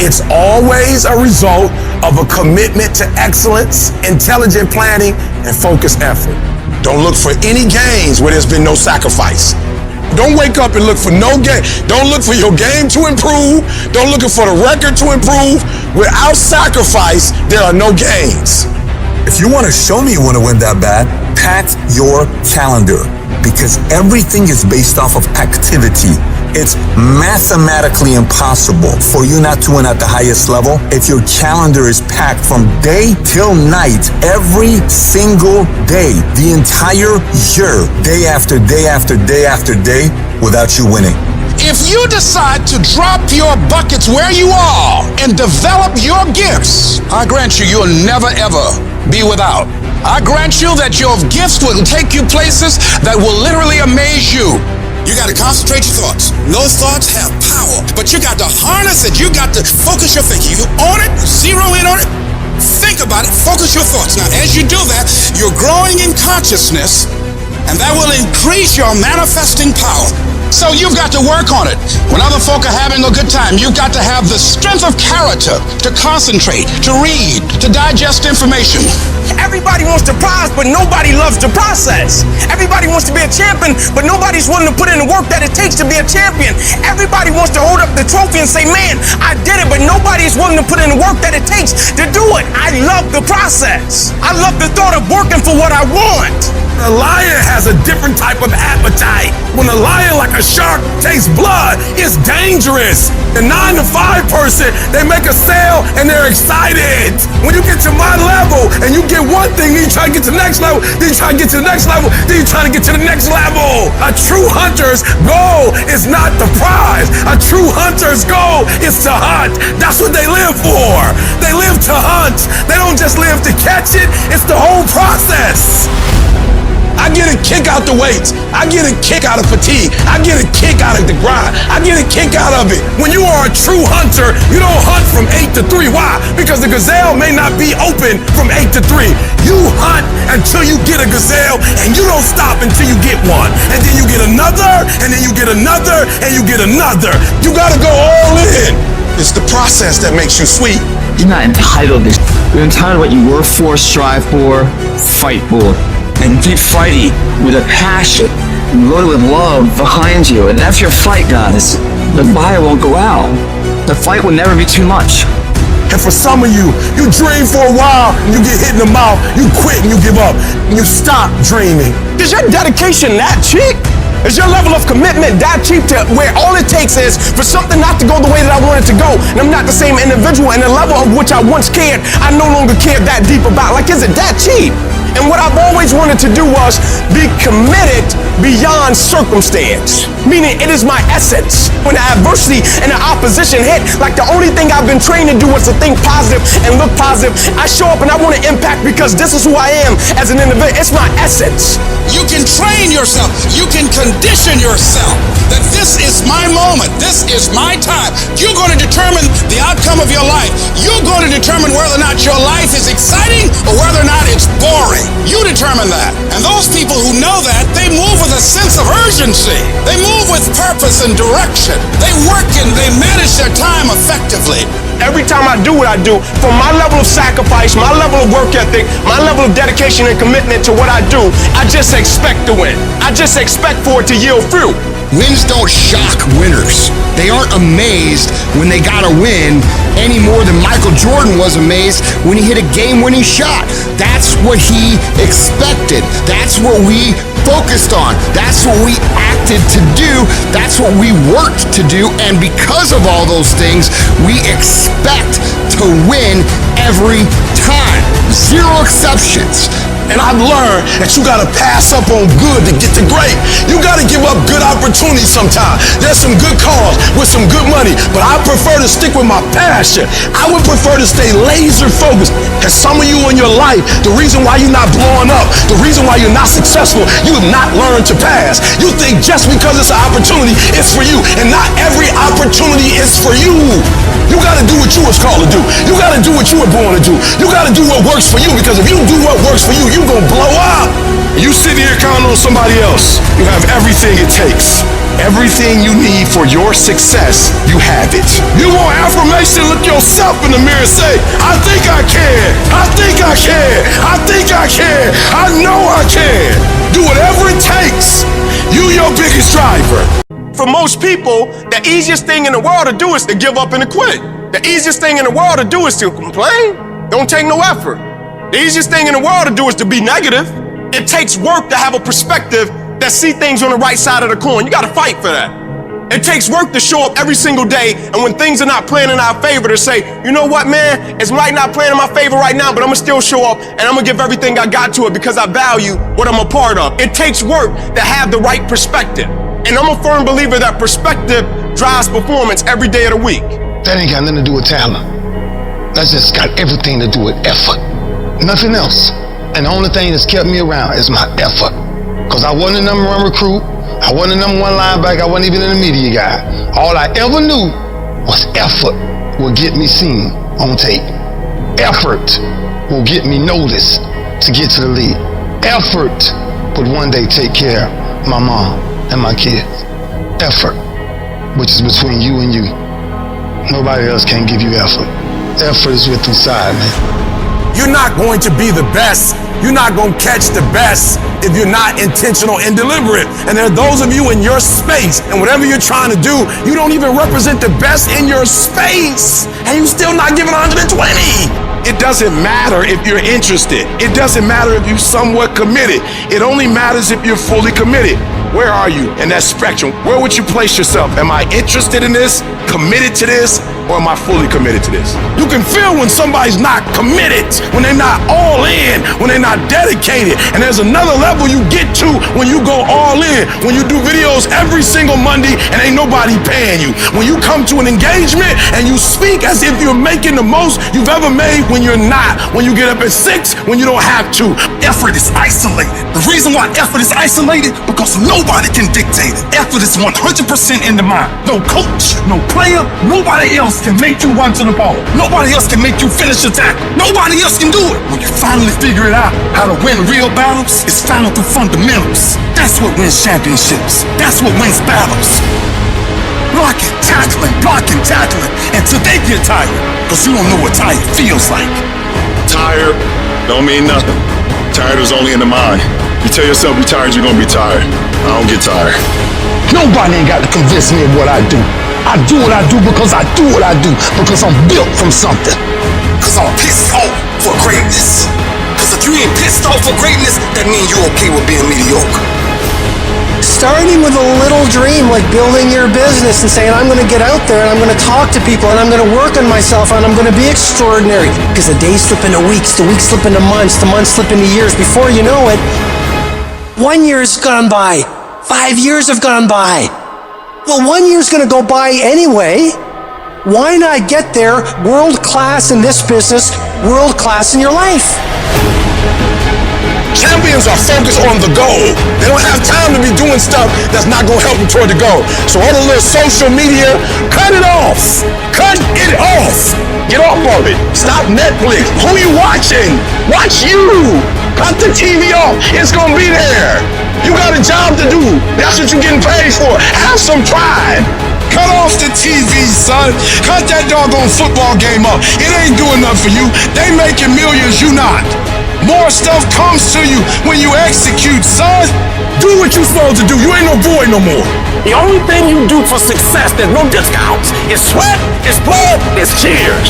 It's always a result of a commitment to excellence, intelligent planning, and focused effort. Don't look for any gains where there's been no sacrifice. Don't wake up and look for no game. Don't look for your game to improve. Don't look for the record to improve. Without sacrifice, there are no gains. If you want to show me you want to win that bad, pack your calendar, because everything is based off of activity. It's mathematically impossible for you not to win at the highest level if your calendar is packed from day till night, every single day, the entire year, day after day after day after day, without you winning. If you decide to drop your buckets where you are and develop your gifts, I grant you, you'll never ever be without. I grant you that your gifts will take you places that will literally amaze you. You got to concentrate your thoughts. Those thoughts have power, but you got to harness it. You got to focus your thinking. You own it, zero in on it, think about it, focus your thoughts. Now, as you do that, you're growing in consciousness, and that will increase your manifesting power. So you've got to work on it. When other folk are having a good time, you've got to have the strength of character to concentrate, to read, to digest information. Everybody wants the prize, but nobody loves the process. Everybody wants to be a champion, but nobody's willing to put in the work that it takes to be a champion. Everybody wants to hold up the trophy and say, man, I did it, but nobody's willing to put in the work that it takes to do it. I love the process. I love the thought of working for what I want. A lion has a different type of appetite. When a lion, like a shark, tastes blood, it's dangerous. The 9-to-5 person, they make a sale and they're excited. When you get to my level and you get one thing, then you try to get to the next level, then you try to get to the next level, then you try to get to the next level. A true hunter's goal is not the prize. A true hunter's goal is to hunt. That's what they live for. They live to hunt. They don't just live to catch it. It's the whole process. I get a kick out the weights. I get a kick out of fatigue. I get a kick out of the grind. I get a kick out of it. When you are a true hunter, you don't hunt from 8 to 3. Why? Because the gazelle may not be open from 8 to 3. You hunt until you get a gazelle, and you don't stop until you get one. And then you get another, and then you get another, and you get another. You gotta go all in. It's the process that makes you sweet. You're not entitled to. You're entitled to what you work for, strive for, fight for. And keep fighting with a passion, loaded with love behind you. And that's your fight, guys. The fire won't go out. The fight will never be too much. And for some of you, you dream for a while, and you get hit in the mouth, you quit and you give up, and you stop dreaming. Is your dedication that cheap? Is your level of commitment that cheap to where all it takes is for something not to go the way that I want it to go, and I'm not the same individual, and the level of which I once cared, I no longer care that deep about? Like, is it that cheap? And what I've always wanted to do was be committed beyond circumstance. Meaning it is my essence. When the adversity and the opposition hit, like the only thing I've been trained to do was to think positive and look positive. I show up and I want to impact because this is who I am as an individual. It's my essence. You can train yourself. You can condition yourself that this is my moment. This is my time. You're going to determine the outcome of your life. You're going to determine whether or not your life is exciting or whether or not it's boring. You determine that. And those people who know that, they move with a sense of urgency. They move with purpose and direction. They work and they manage their time effectively. Every time I do what I do, from my level of sacrifice, my level of work ethic, my level of dedication and commitment to what I do, I just expect to win. I just expect for it to yield fruit. Wins don't shock winners. They aren't amazed when they got a win any more than Michael Jordan was amazed when he hit a game-winning shot. That's what he expected. That's what we focused on. That's what we acted to do. That's what we worked to do. And because of all those things, we expect to win every time. Zero exceptions. And I've learned that you gotta pass up on good to get to great. You gotta give up good opportunities sometimes. There's some good cars with some good money, but I prefer to stick with my passion. I would prefer to stay laser focused. And some of you in your life, the reason why you're not blowing up, the reason why you're not successful, you have not learned to pass. You think just because it's an opportunity, it's for you, and not every opportunity is for you. You gotta do what you was called to do. You gotta do what you were born to do. You gotta do what works for you, because if you do what works for you, you're gonna blow up. You sit here counting on somebody else. You have everything it takes. Everything you need for your success, you have it. You want affirmation, look your in the mirror and say, I think I can, I think I can, I think I can, I know I can. Do whatever it takes. You your biggest driver. For most people, the easiest thing in the world to do is to give up and to quit. The easiest thing in the world to do is to complain. Don't take no effort. The easiest thing in the world to do is to be negative. It takes work to have a perspective that see things on the right side of the coin. You gotta fight for that. It takes work to show up every single day, and when things are not playing in our favor, to say, you know what, man, it's might not playing in my favor right now, but I'm gonna still show up, and I'm gonna give everything I got to it because I value what I'm a part of. It takes work to have the right perspective. And I'm a firm believer that perspective drives performance every day of the week. That ain't got nothing to do with talent. That's just got everything to do with effort. Nothing else. And the only thing that's kept me around is my effort. Because I wasn't a number one recruit. I wasn't a number one linebacker. I wasn't even an media guy. All I ever knew was effort will get me seen on tape. Effort will get me noticed to get to the league. Effort would one day take care of my mom and my kids. Effort, which is between you and you. Nobody else can give you effort. Effort is with inside, man. You're not going to be the best. You're not going to catch the best if you're not intentional and deliberate. And there are those of you in your space, and whatever you're trying to do, you don't even represent the best in your space, and you're still not giving 120. It doesn't matter if you're interested. It doesn't matter if you're somewhat committed. It only matters if you're fully committed. Where are you in that spectrum? Where would you place yourself? Am I interested in this, committed to this, or am I fully committed to this? You can feel when somebody's not committed, when they're not all in, when they're not dedicated. And there's another level you get to when you go all in, when you do videos every single Monday and ain't nobody paying you. When you come to an engagement and you speak as if you're making the most you've ever made when you're not. When you get up at 6 when you don't have to. Effort is isolated. The reason why effort is isolated, because nobody can dictate it. Effort is 100% in the mind. No coach, no player, nobody else can make you run to the ball. Nobody else can make you finish a tackle. Nobody else can do it. When you finally figure it out, how to win real battles, it's found through fundamentals. That's what wins championships. That's what wins battles. Blocking, tackling, until they get tired. Because you don't know what tired feels like. Tired don't mean nothing. Tired is only in the mind. You tell yourself you're tired, you're gonna be tired. I don't get tired. Nobody ain't got to convince me of what I do. I do what I do because I do what I do, because I'm built from something. Because I'm pissed off for greatness. Because if you ain't pissed off for greatness, that means you're okay with being mediocre. Starting with a little dream, like building your business and saying, I'm going to get out there and I'm going to talk to people and I'm going to work on myself and I'm going to be extraordinary. Because the days slip into weeks, the weeks slip into months, the months slip into years. Before you know it, 1 year's gone by, 5 years have gone by. Well, 1 year's going to go by anyway. Why not get there world class in this business, world class in your life? Champions are focused on the goal. They don't have time to be doing stuff that's not going to help them toward the goal. So all the little social media, cut it off. Cut it off. Get off of it. Stop Netflix. Who you watching? Watch you. Cut the TV off. It's going to be there. You got a job to do. That's what you're getting paid for. Have some pride. Cut off the TV, son. Cut that doggone football game up. It ain't doing nothing for you. They making millions, you not. More stuff comes to you when you execute, son. Do what you're supposed to do. You ain't no boy no more. The only thing you do for success, there's no discounts. It's sweat, it's blood, it's tears.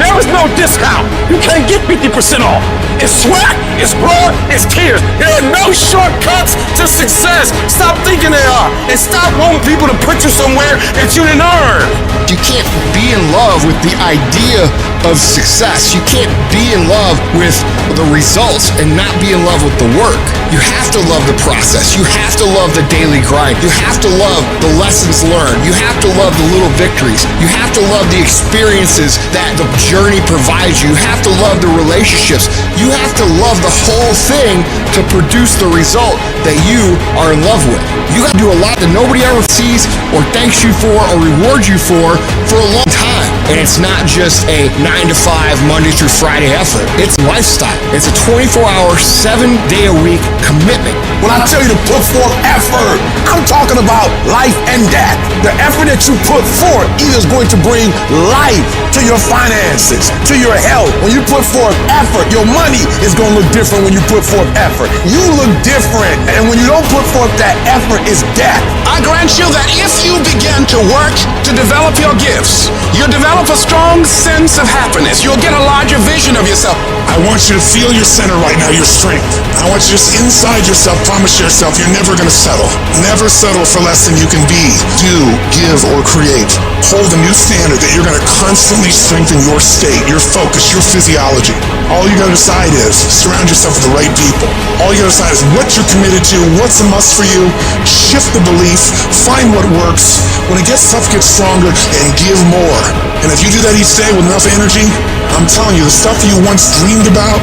There is no discount. You can't get 50% off. It's sweat, it's blood, it's tears. There are no shortcuts to success. Stop thinking there are. And stop wanting people to put you somewhere that you didn't earn. You can't be in love with the idea of success. You can't be in love with the results and not be in love with the work. You have to love the process. You have to love the daily grind. You have to love the lessons learned. You have to love the little victories. You have to love the experiences that the journey provides you. You have to love the relationships. You have to love the whole thing to produce the result that you are in love with. You have to do a lot that nobody ever sees or thanks you for or rewards you for a long time. And it's not just a 9 to 5, Monday through Friday effort. It's lifestyle. It's a 24-hour, 7-day-a-week commitment. When I tell you to put forth effort, I'm talking about life and death. The effort that you put forth either is going to bring life to your finances, to your health. When you put forth effort, your money is going to look different when you put forth effort. You look different. And when you don't put forth that effort, it's death. I grant you that if you begin to work to develop your gifts, you'll develop a strong sense of happiness. You'll get a larger vision of yourself. I want you to feel your center right now, your strength. I want you to just inside yourself, promise yourself you're never going to settle. Never settle for less than you can be, do, give, or create. Hold a new standard that you're going to constantly strengthen your state, your focus, your physiology. All you got to decide is surround yourself with the right people. All you got to decide is what you're committed to, what's a must for you. Shift the belief, find what works. When it gets tough, get stronger, and give more. And if you do that each day with enough energy, I'm telling you, the stuff you once dreamed about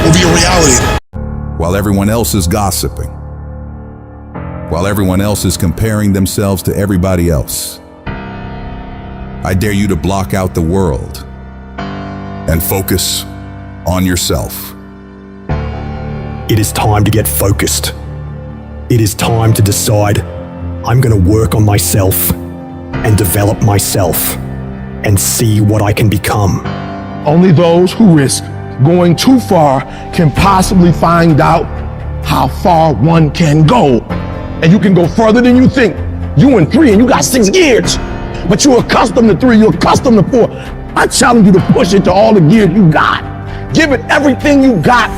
will be a reality. While everyone else is gossiping, while everyone else is comparing themselves to everybody else, I dare you to block out the world and focus on yourself. It is time to get focused. It is time to decide I'm going to work on myself and develop myself and see what I can become. Only those who risk going too far can possibly find out how far one can go. And you can go further than you think. You in 3 and you got 6 gears, but you're accustomed to 3, you're accustomed to 4. I challenge you to push it to all the gears you got. Give it everything you got.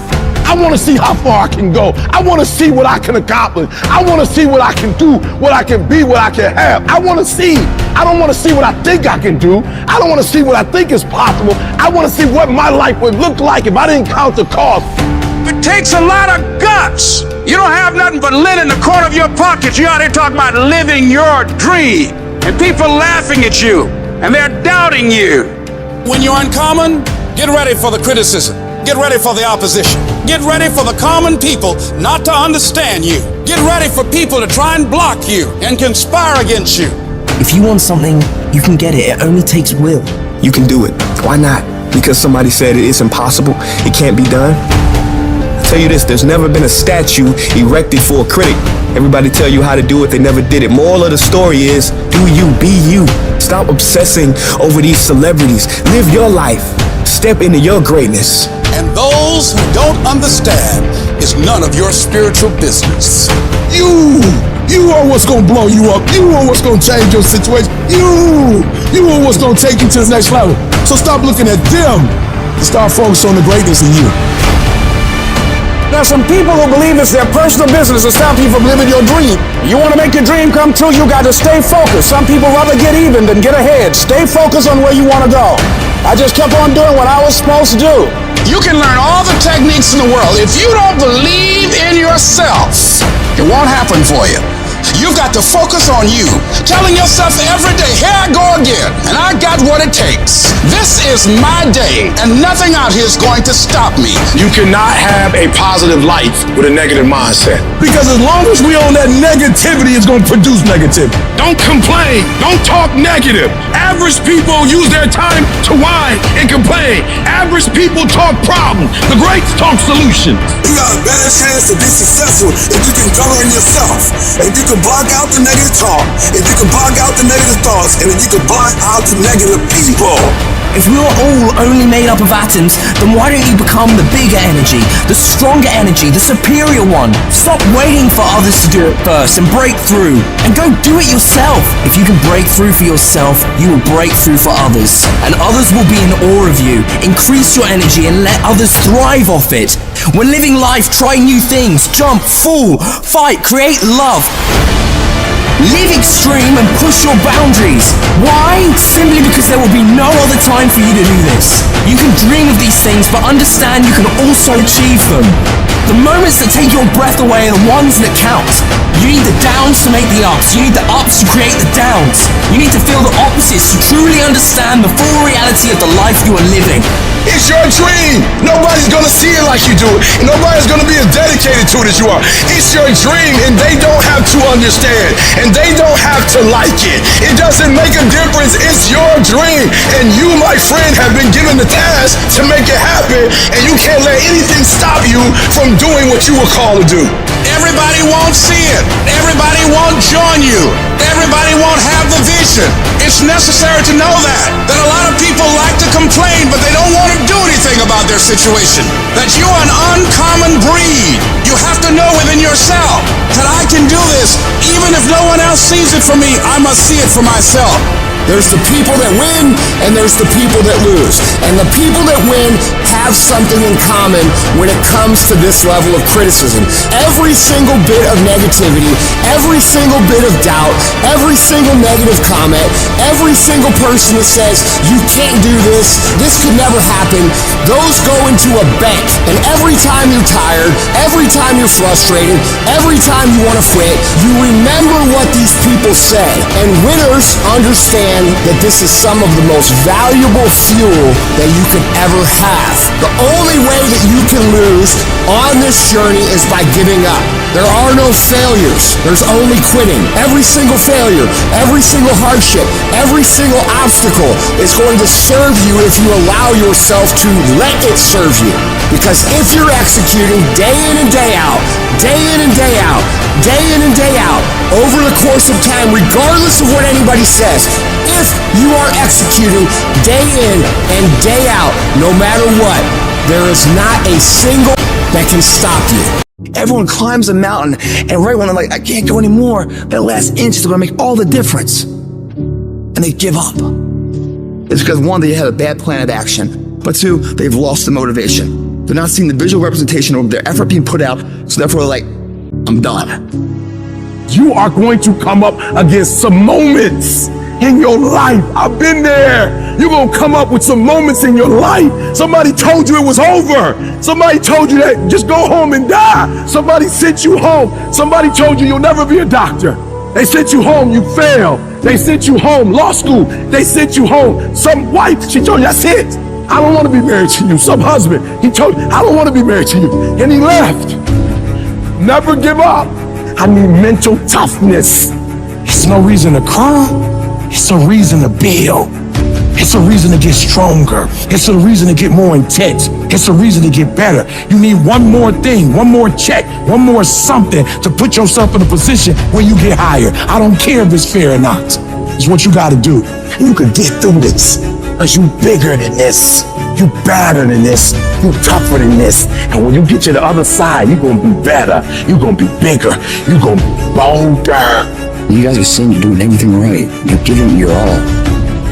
I want to see how far I can go. I want to see what I can accomplish. I want to see what I can do, what I can be, what I can have. I want to see. I don't want to see what I think I can do. I don't want to see what I think is possible. I want to see what my life would look like if I didn't count the cost. It takes a lot of guts. You don't have nothing but lint in the corner of your pocket. You out here talking about living your dream. And people laughing at you. And they're doubting you. When you're uncommon, get ready for the criticism. Get ready for the opposition. Get ready for the common people not to understand you. Get ready for people to try and block you and conspire against you. If you want something, you can get it. It only takes will. You can do it. Why not? Because somebody said it's impossible, it can't be done? I'll tell you this, there's never been a statue erected for a critic. Everybody tell you how to do it, they never did it. Moral of the story is, do you, be you. Stop obsessing over these celebrities. Live your life. Step into your greatness. And those who don't understand is none of your spiritual business. You are what's gonna blow you up. You are what's gonna change your situation. You are what's gonna take you to the next level. So stop looking at them and start focusing on the greatness in you. There's some people who believe it's their personal business to stop you from living your dream. You want to make your dream come true, you got to stay focused. Some people rather get even than get ahead. Stay focused on where you want to go. I just kept on doing what I was supposed to do. You can learn all the techniques in the world. If you don't believe in yourself, it won't happen for you. You've got to focus on you, telling yourself every day, here I go again, and I got what it takes. This is my day, and nothing out here is going to stop me. You cannot have a positive life with a negative mindset. Because as long as we own that negativity, it's going to produce negativity. Don't complain. Don't talk negative. Average people use their time to whine and complain. Average people talk problems. The greats talk solutions. You got a better chance to be successful if you can govern yourself. If you can block out the negative talk, if you can block out the negative thoughts, and if you can block out the negative people. If we are all only made up of atoms, then why don't you become the bigger energy, the stronger energy, the superior one? Stop waiting for others to do it first and break through. And go do it yourself. If you can break through for yourself, you will break through for others. And others will be in awe of you. Increase your energy and let others thrive off it. When living life, try new things. Jump, fall, fight, create love. Live extreme and push your boundaries. Why? Simply because there will be no other time for you to do this. You can dream of these things, but understand you can also achieve them. The moments that take your breath away are the ones that count. You need the downs to make the ups. You need the ups to create the downs. You need to feel the opposites to truly understand the full reality of the life you are living. It's your dream. Nobody's gonna see it like you do it. Nobody's gonna be as dedicated to it as you are. It's your dream, and they don't have to understand, and they don't have to like it. It doesn't make a difference. It's your dream, and you, my friend, have been given the task to make it happen, and you can't let anything stop you from doing what you were called to do. Everybody won't see it. Everybody won't join you. Everybody won't have the vision. It's necessary to know that a lot of people like to complain, but they don't want to do anything about their situation. That you are an uncommon breed. You have to know within yourself that I can do this. Even if no one else sees it for me, I must see it for myself. There's the people that win, and there's the people that lose. And the people that win have something in common when it comes to this level of criticism. Every single bit of negativity, every single bit of doubt, every single negative comment, every single person that says, you can't do this could never happen, those go into a bank. And every time you're tired, every time you're frustrated, every time you want to quit, you remember what these people said. And winners understand that this is some of the most valuable fuel that you could ever have. The only way that you can lose on this journey is by giving up. There are no failures. There's only quitting. Every single failure, every single hardship, every single obstacle is going to serve you if you allow yourself to let it serve you. Because if you're executing day in and day out, day in and day out, day in and day out, over the course of time, regardless of what anybody says, if you are executing day in and day out, no matter what, there is not a single that can stop you. Everyone climbs a mountain, and right when they're like, I can't go anymore, that last inch is going to make all the difference. And they give up. It's because one, they had a bad plan of action, but two, they've lost the motivation. They're not seeing the visual representation of their effort being put out, so therefore they're like, I'm done. You are going to come up against some moments in your life. I've been there. You're going to come up with some moments in your life. Somebody told you it was over. Somebody told you that just go home and die. Somebody sent you home. Somebody told you you'll never be a doctor. They sent you home, you failed. They sent you home, law school. They sent you home. Some wife, she told you, that's it. I don't want to be married to you. Some husband, he told you, I don't want to be married to you. And he left. Never give up. I need mental toughness. It's no reason to cry. It's a reason to build. It's a reason to get stronger. It's a reason to get more intense. It's a reason to get better. You need one more thing, one more check, one more something to put yourself in a position where you get higher. I don't care if it's fair or not. It's what you got to do. And you can get through this. Because you bigger than this. You better than this. You tougher than this. And when you get to the other side, you're going to be better. You're going to be bigger. You're going to be bolder. You guys are saying you're doing everything right. You're giving your all.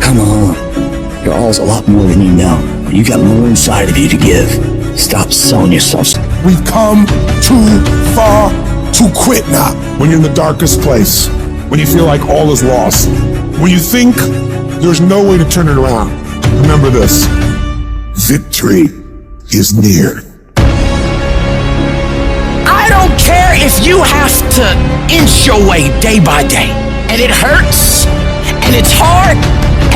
Come on. Your all is a lot more than you know. You got more inside of you to give. Stop selling yourself. We've come too far to quit now. When you're in the darkest place, when you feel like all is lost, when you think there's no way to turn it around, remember this. Victory is near. I don't care if you have to inch your way day by day, and it hurts, and it's hard,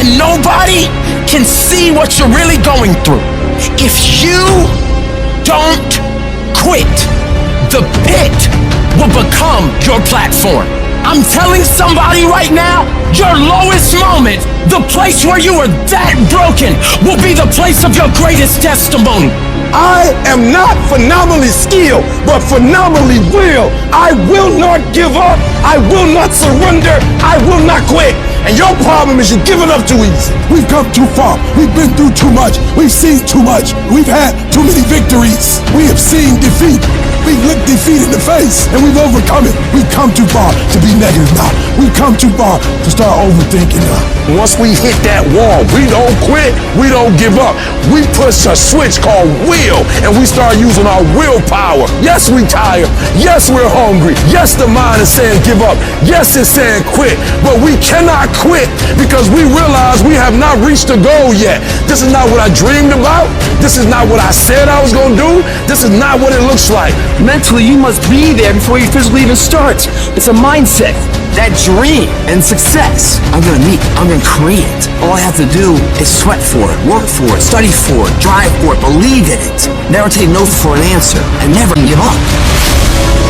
and nobody can see what you're really going through. If you don't quit, the pit will become your platform. I'm telling somebody right now, your lowest moment, the place where you were that broken, will be the place of your greatest testimony. I am not phenomenally skilled, but phenomenally will. I will not give up. I will not surrender. I will not quit. And your problem is you're giving up too easy. We've come too far. We've been through too much. We've seen too much. We've had too many victories. We have seen defeat. We've looked defeat in the face, and we've overcome it. We've come too far to be negative now. We've come too far to start overthinking now. Once we hit that wall, we don't quit. We don't give up. We push a switch called will, and we start using our willpower. Yes, we tired. Yes, we're hungry. Yes, the mind is saying give up. Yes, it's saying quit. But we cannot quit because we realize we have not reached the goal yet. This is not what I dreamed about. This is not what I said I was going to do. This is not what it looks like. Mentally, you must be there before you physically even start. It's a mindset. That dream and success, I'm gonna meet, I'm gonna create. All I have to do is sweat for it, work for it, study for it, drive for it, believe in it. Never take no for an answer, and never give up.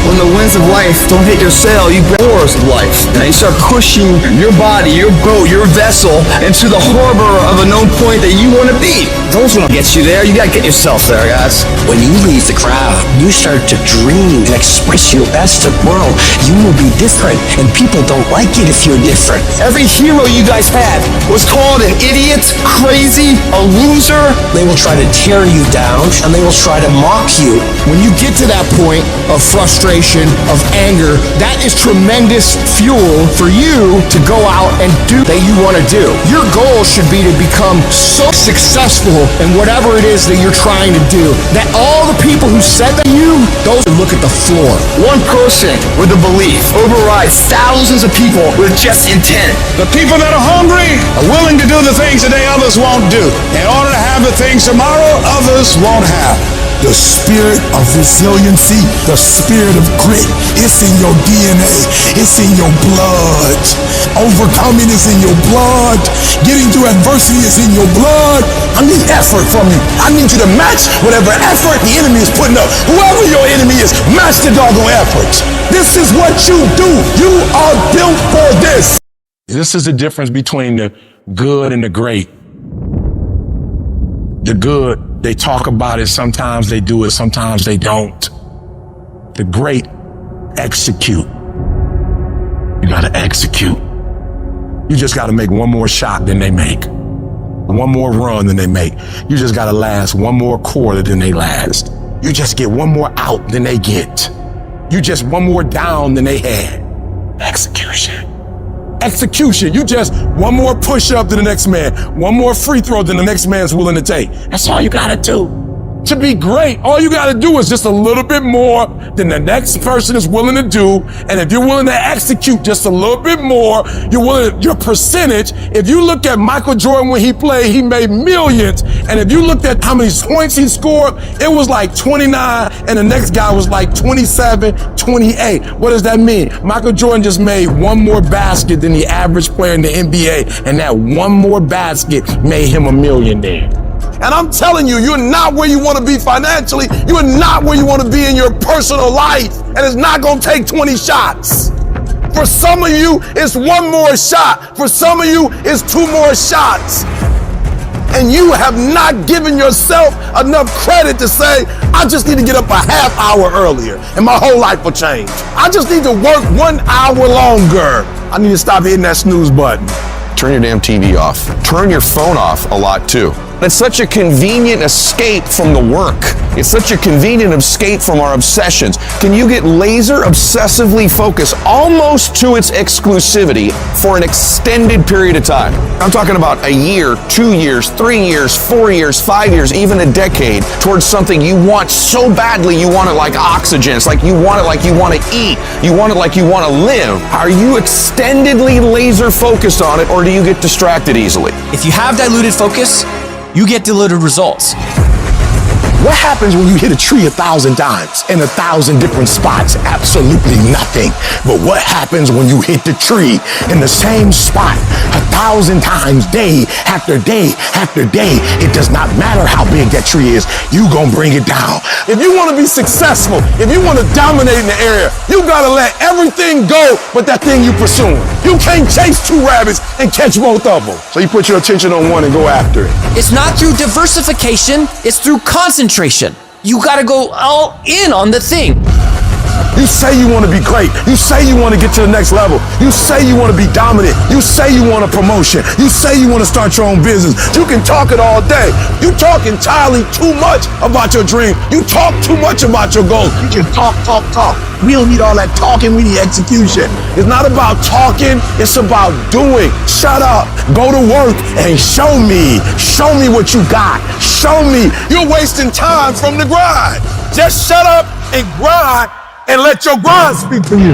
When the winds of life don't hit your sail, you grab oars of life. And you start pushing your body, your boat, your vessel into the harbor of a known point that you want to be. Those will get you there. You gotta get yourself there, guys. When you leave the crowd, you start to dream and express your best to the world. You will be different, and people don't like it if you're different. Every hero you guys had was called an idiot, crazy, a loser. They will try to tear you down, and they will try to mock you. When you get to that point of frustration, of anger, that is tremendous fuel for you to go out and do that you want to do. Your goal should be to become so successful in whatever it is that you're trying to do that all the people who said that you, those who look at the floor. One person with a belief overrides thousands of people with just intent. The people that are hungry are willing to do the things today others won't do in order to have the things tomorrow others won't have. The spirit of resiliency, the spirit of grit, it's in your DNA, it's in your blood. Overcoming is in your blood. Getting through adversity is in your blood. I need effort from you. I need you to match whatever effort the enemy is putting up. Whoever your enemy is, match the doggone effort. This is what you do. You are built for this. This is the difference between the good and the great. The good, they talk about it, sometimes they do it, sometimes they don't. The great execute. You gotta execute. You just gotta make one more shot than they make. One more run than they make. You just gotta last one more quarter than they last. You just get one more out than they get. You just one more down than they had. Execution. Execution. You just one more push-up than the next man, one more free throw than the next man's willing to take. That's all you gotta do. To be great, all you gotta do is just a little bit more than the next person is willing to do. And if you're willing to execute just a little bit more, your percentage, if you look at Michael Jordan when he played, he made millions. And if you looked at how many points he scored, it was like 29, and the next guy was like 27, 28. What does that mean? Michael Jordan just made one more basket than the average player in the NBA, and that one more basket made him a millionaire. And I'm telling you, you're not where you want to be financially. You're not where you want to be in your personal life. And it's not going to take 20 shots. For some of you, it's one more shot. For some of you, it's two more shots. And you have not given yourself enough credit to say, I just need to get up a half hour earlier and my whole life will change. I just need to work 1 hour longer. I need to stop hitting that snooze button. Turn your damn TV off. Turn your phone off a lot too. It's such a convenient escape from the work. It's such a convenient escape from our obsessions. Can you get laser obsessively focused almost to its exclusivity for an extended period of time? I'm talking about a year, 2 years, 3 years, 4 years, 5 years, even a decade towards something you want so badly. You want it like oxygen. It's like you want it like you want to eat. You want it like you want to live. Are you extendedly laser focused on it, or do you get distracted easily? If you have diluted focus, you get diluted results. What happens when you hit a tree 1,000 times in 1,000 different spots? Absolutely nothing. But what happens when you hit the tree in the same spot 1,000 times, day after day after day? It does not matter how big that tree is, you gonna bring it down. If you wanna be successful, if you wanna dominate in the area, you gotta let everything go but that thing you pursuing. You can't chase 2 rabbits and catch both of them. So you put your attention on one and go after it. It's not through diversification, it's through concentration. You gotta go all in on the thing. You say you want to be great. You say you want to get to the next level. You say you want to be dominant. You say you want a promotion. You say you want to start your own business. You can talk it all day. You talk entirely too much about your dream. You talk too much about your goals. You just talk. We don't need all that talking. We need execution. It's not about talking. It's about doing. Shut up. Go to work and show me. Show me what you got. Show me. You're wasting time from the grind. Just shut up and grind and let your grind speak for you.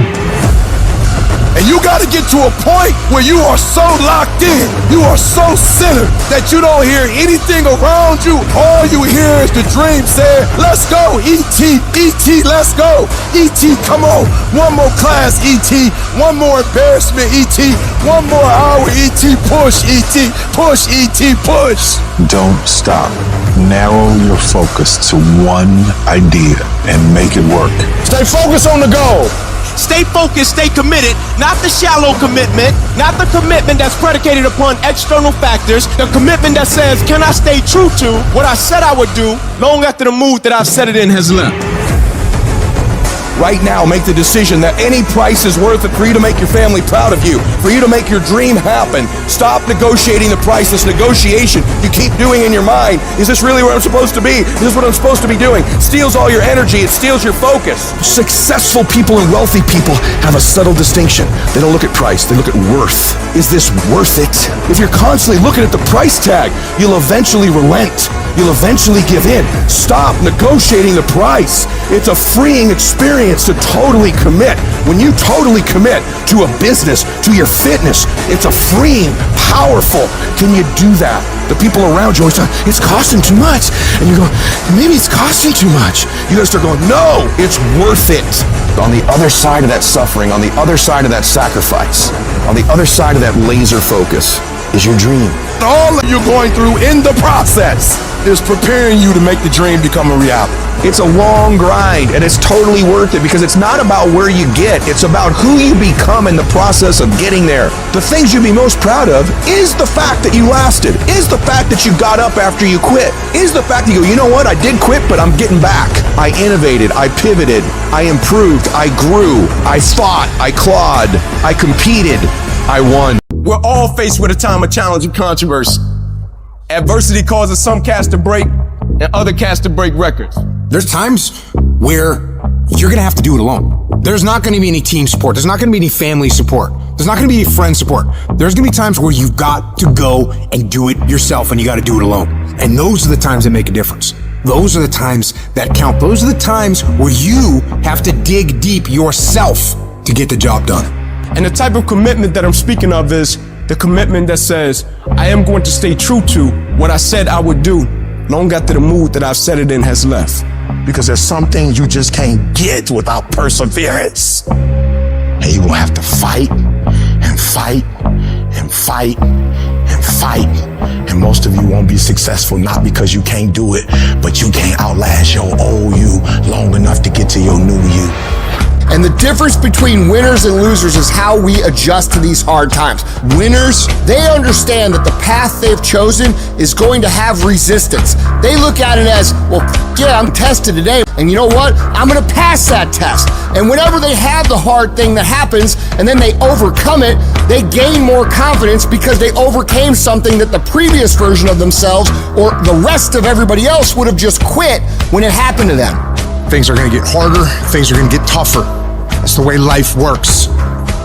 And And you gotta get to a point where you are so locked in, you are so centered that you don't hear anything around you. All you hear is the dream saying, let's go, E.T., E.T., let's go. E.T., come on. One more class, E.T. One more embarrassment, E.T. One more hour, E.T. Push, E.T. Push, E.T. Push. Don't stop. Narrow your focus to one idea and make it work. Stay focused on the goal. Stay focused, stay committed, not the shallow commitment, not the commitment that's predicated upon external factors, the commitment that says, can I stay true to what I said I would do long after the mood that I've set it in has left? Right now, make the decision that any price is worth it for you to make your family proud of you, for you to make your dream happen. Stop negotiating the price. This negotiation you keep doing in your mind. Is this really where I'm supposed to be? Is this what I'm supposed to be doing? It steals all your energy. It steals your focus. Successful people and wealthy people have a subtle distinction. They don't look at price. They look at worth. Is this worth it? If you're constantly looking at the price tag, you'll eventually relent. You'll eventually give in. Stop negotiating the price. It's a freeing experience to totally commit. When you totally commit to a business, to your fitness, it's a freeing, powerful. Can you do that? The people around you always say, it's costing too much. And you go, maybe it's costing too much. You gotta start going, no, it's worth it. On the other side of that suffering, on the other side of that sacrifice, on the other side of that laser focus is your dream. All that you're going through in the process is preparing you to make the dream become a reality. It's a long grind, and it's totally worth it because it's not about where you get, it's about who you become in the process of getting there. The things you'd be most proud of is the fact that you lasted, is the fact that you got up after you quit, is the fact that you go, you know what, I did quit, but I'm getting back. I innovated, I pivoted, I improved, I grew, I fought, I clawed, I competed, I won. We're all faced with a time of challenge and controversy. Adversity causes some cats to break and other cats to break records. There's times where you're gonna have to do it alone. There's not gonna be any team support. There's not gonna be any family support. There's not gonna be any friend support. There's gonna be times where you've got to go and do it yourself and you gotta do it alone. And those are the times that make a difference. Those are the times that count. Those are the times where you have to dig deep yourself to get the job done. And the type of commitment that I'm speaking of is the commitment that says, I am going to stay true to what I said I would do long after the mood that I've set it in has left. Because there's some things you just can't get without perseverance. And you're gonna have to fight and fight and fight and fight. And most of you won't be successful, not because you can't do it, but you can't outlast your old you long enough to get to your new you. And the difference between winners and losers is how we adjust to these hard times. Winners, they understand that the path they've chosen is going to have resistance. They look at it as, well, yeah, I'm tested today, and you know what? I'm gonna pass that test. And whenever they have the hard thing that happens, and then they overcome it, they gain more confidence because they overcame something that the previous version of themselves or the rest of everybody else would have just quit when it happened to them. Things are gonna get harder, things are gonna get tougher. That's the way life works.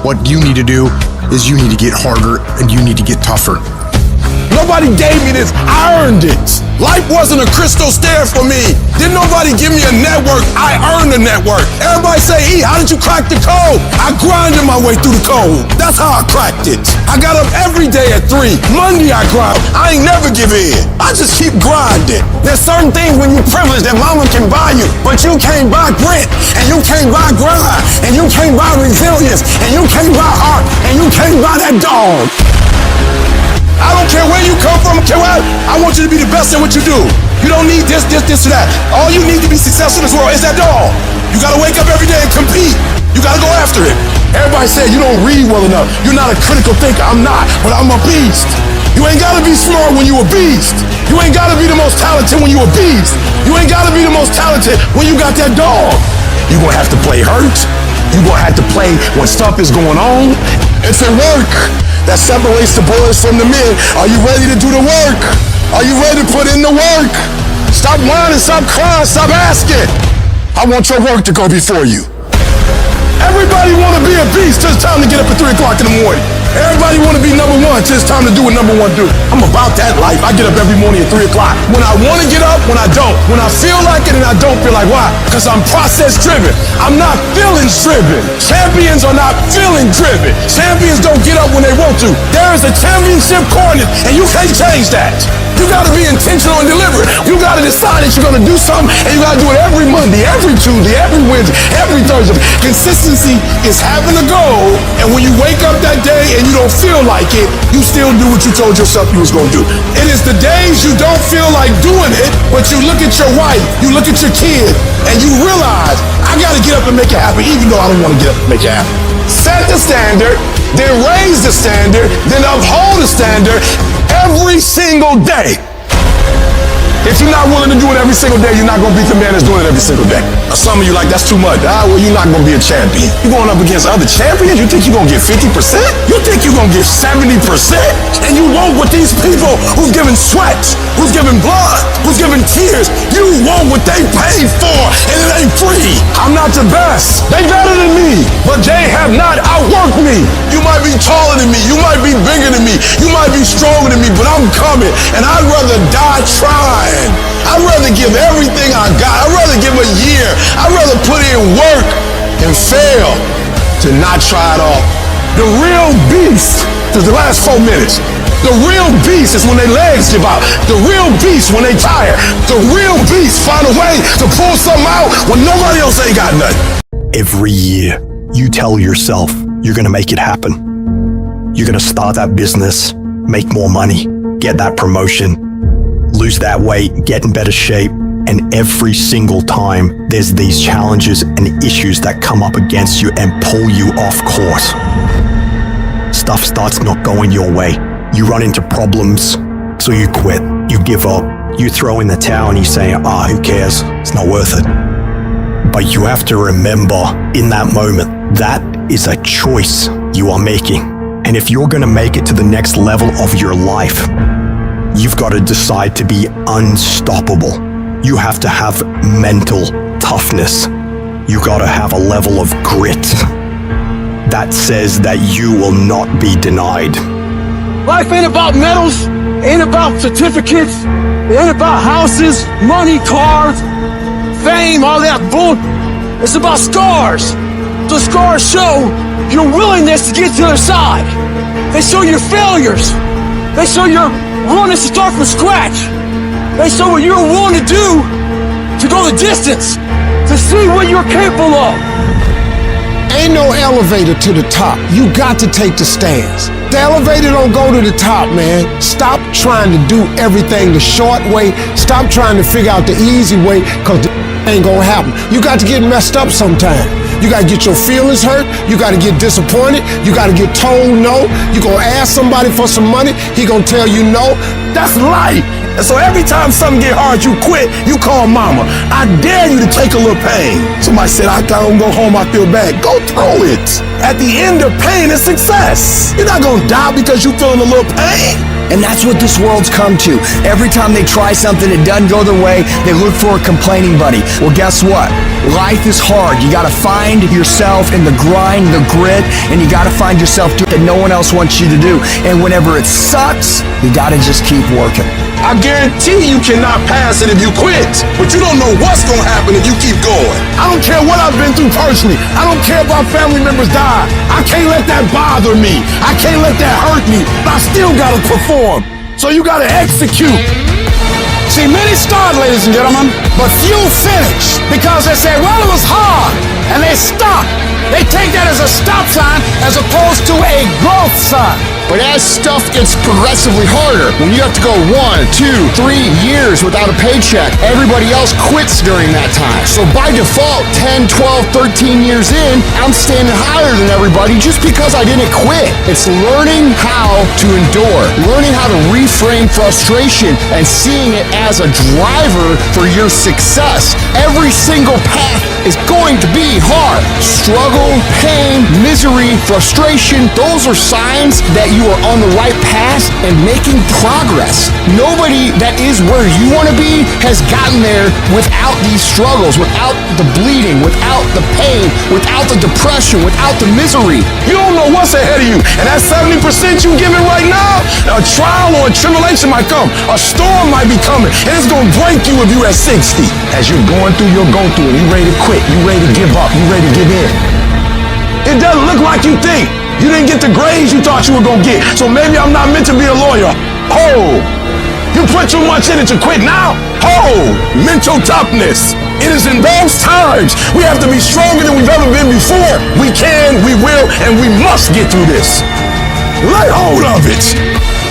What you need to do is you need to get harder and you need to get tougher. Nobody gave me this, I earned it. Life wasn't a crystal stair for me. Didn't nobody give me a network, I earned a network. Everybody say, E, how did you crack the code? I grinded my way through the code. That's how I cracked it. I got up every day at 3. Monday I grind, I ain't never give in. I just keep grinding. There's certain things when you're privileged that mama can buy you, but you can't buy grit, and you can't buy grind, and you can't buy resilience, and you can't buy heart, and you can't buy that dog. I don't care where you come from, I want you to be the best at what you do. You don't need this, or that. All you need to be successful in this world is that dog. You gotta wake up every day and compete. You gotta go after it. Everybody said you don't read well enough. You're not a critical thinker. I'm not, but I'm a beast. You ain't gotta be smart when you a beast. You ain't gotta be the most talented when you a beast. You ain't gotta be the most talented when you got that dog. You gonna have to play hurt. You gonna have to play when stuff is going on. It's a work that separates the boys from the men. Are you ready to do the work? Are you ready to put in the work? Stop whining, stop crying, stop asking. I want your work to go before you. Everybody want to be a beast till it's time to get up at 3 o'clock in the morning. Everybody want to be number one till it's time to do what number one do. I'm about that life. I get up every morning at 3 o'clock. When I want to get up, when I don't. When I feel like it and I don't feel like. Why? Because I'm process driven. I'm not feelings driven. Champions are not feeling driven. Champions don't get up when they want to. There is a championship coordinate and you can't change that. You gotta be intentional and deliberate. You gotta decide that you're gonna do something and you gotta do it every Monday, every Tuesday, every Wednesday, every Thursday. Consistency is having a goal, and when you wake up that day and you don't feel like it, you still do what you told yourself you was gonna do. It is the days you don't feel like doing it, but you look at your wife, you look at your kid, and you realize, I gotta get up and make it happen, even though I don't wanna get up and make it happen. Set the standard, then raise the standard, then uphold the standard every single day. If you're not willing to do it every single day, you're not going to beat the man that's doing it every single day. Some of you like, that's too much. Well, you're not going to be a champion. You're going up against other champions? You think you're going to get 50%? You think you're going to get 70%? And you want what these people who's giving sweat, who's giving blood, who's giving tears, you want what they paid for, and it ain't free. I'm not the best. They better than me, but they have not outworked me. You might be taller than me. You might be bigger than me. You might be stronger than me, but I'm coming, and I'd rather die trying. I'd rather give everything I got. I'd rather give a year. I'd rather put in work and fail to not try it all. The real beast is the last 4 minutes. The real beast is when their legs give out. The real beast when they tired. The real beast find a way to pull something out when nobody else ain't got nothing. Every year, you tell yourself you're going to make it happen. You're going to start that business, make more money, get that promotion, lose that weight, get in better shape, and every single time there's these challenges and issues that come up against you and pull you off course. Stuff starts not going your way. You run into problems, so you quit, you give up, you throw in the towel and you say, who cares? It's not worth it. But you have to remember in that moment, that is a choice you are making. And if you're gonna make it to the next level of your life, you've got to decide to be unstoppable. You have to have mental toughness. You got to have a level of grit that says that you will not be denied. Life ain't about medals, ain't about certificates, it ain't about houses, money, cars, fame, all that bull. It's about scars. The scars show your willingness to get to the other side. They show your failures. They show your willingness to start from scratch. They show what you're willing to do to go the distance, to see what you're capable of. Ain't no elevator to the top. You got to take the stairs. The elevator don't go to the top, man. Stop trying to do everything the short way. Stop trying to figure out the easy way, because the ain't gonna happen. You got to get messed up sometime. You gotta get your feelings hurt. You gotta get disappointed. You gotta get told no. You gonna ask somebody for some money. He gonna tell you no. That's life. And so every time something get hard, you quit, you call mama. I dare you to take a little pain. Somebody said, I don't go home, I feel bad. Go through it. At the end of pain is success. You're not gonna die because you feeling a little pain. And that's what this world's come to. Every time they try something, it doesn't go their way, they look for a complaining buddy. Well, guess what? Life is hard. You gotta find yourself in the grind, the grit, and you gotta find yourself doing that no one else wants you to do. And whenever it sucks, you gotta just keep working. I guarantee you cannot pass it if you quit, but you don't know what's gonna happen if you keep going. I don't care what I've been through personally. I don't care if our family members die. I can't let that bother me. I can't let that hurt me, but I still gotta perform. So you gotta execute. See, many start, ladies and gentlemen, but few finish, because they say, well, it was hard, and they stop. They take that as a stop sign as opposed to a growth sign. But as stuff gets progressively harder, when you have to go 1, 2, 3 years without a paycheck, everybody else quits during that time. So by default, 10, 12, 13 years in, I'm standing higher than everybody just because I didn't quit. It's learning how to endure, learning how to reframe frustration and seeing it as a driver for your success. Every single path is going to be hard. Struggle, pain, misery, frustration, those are signs that you are on the right path and making progress. Nobody that is where you want to be has gotten there without these struggles, without the bleeding, without the pain, without the depression, without the misery. You don't know what's ahead of you. And that 70% you giving right now, a trial or a tribulation might come. A storm might be coming. And it's going to break you if you're at 60. As you're going through your go-through and you ready to quit, you ready to give up, you ready to give in. It doesn't look like you think. You didn't get the grades you thought you were going to get. So maybe I'm not meant to be a lawyer. Oh, you put too much in it to quit now? Oh, mental toughness. It is in those times we have to be stronger than we've ever been before. We can, we will, and we must get through this. Lay hold of it.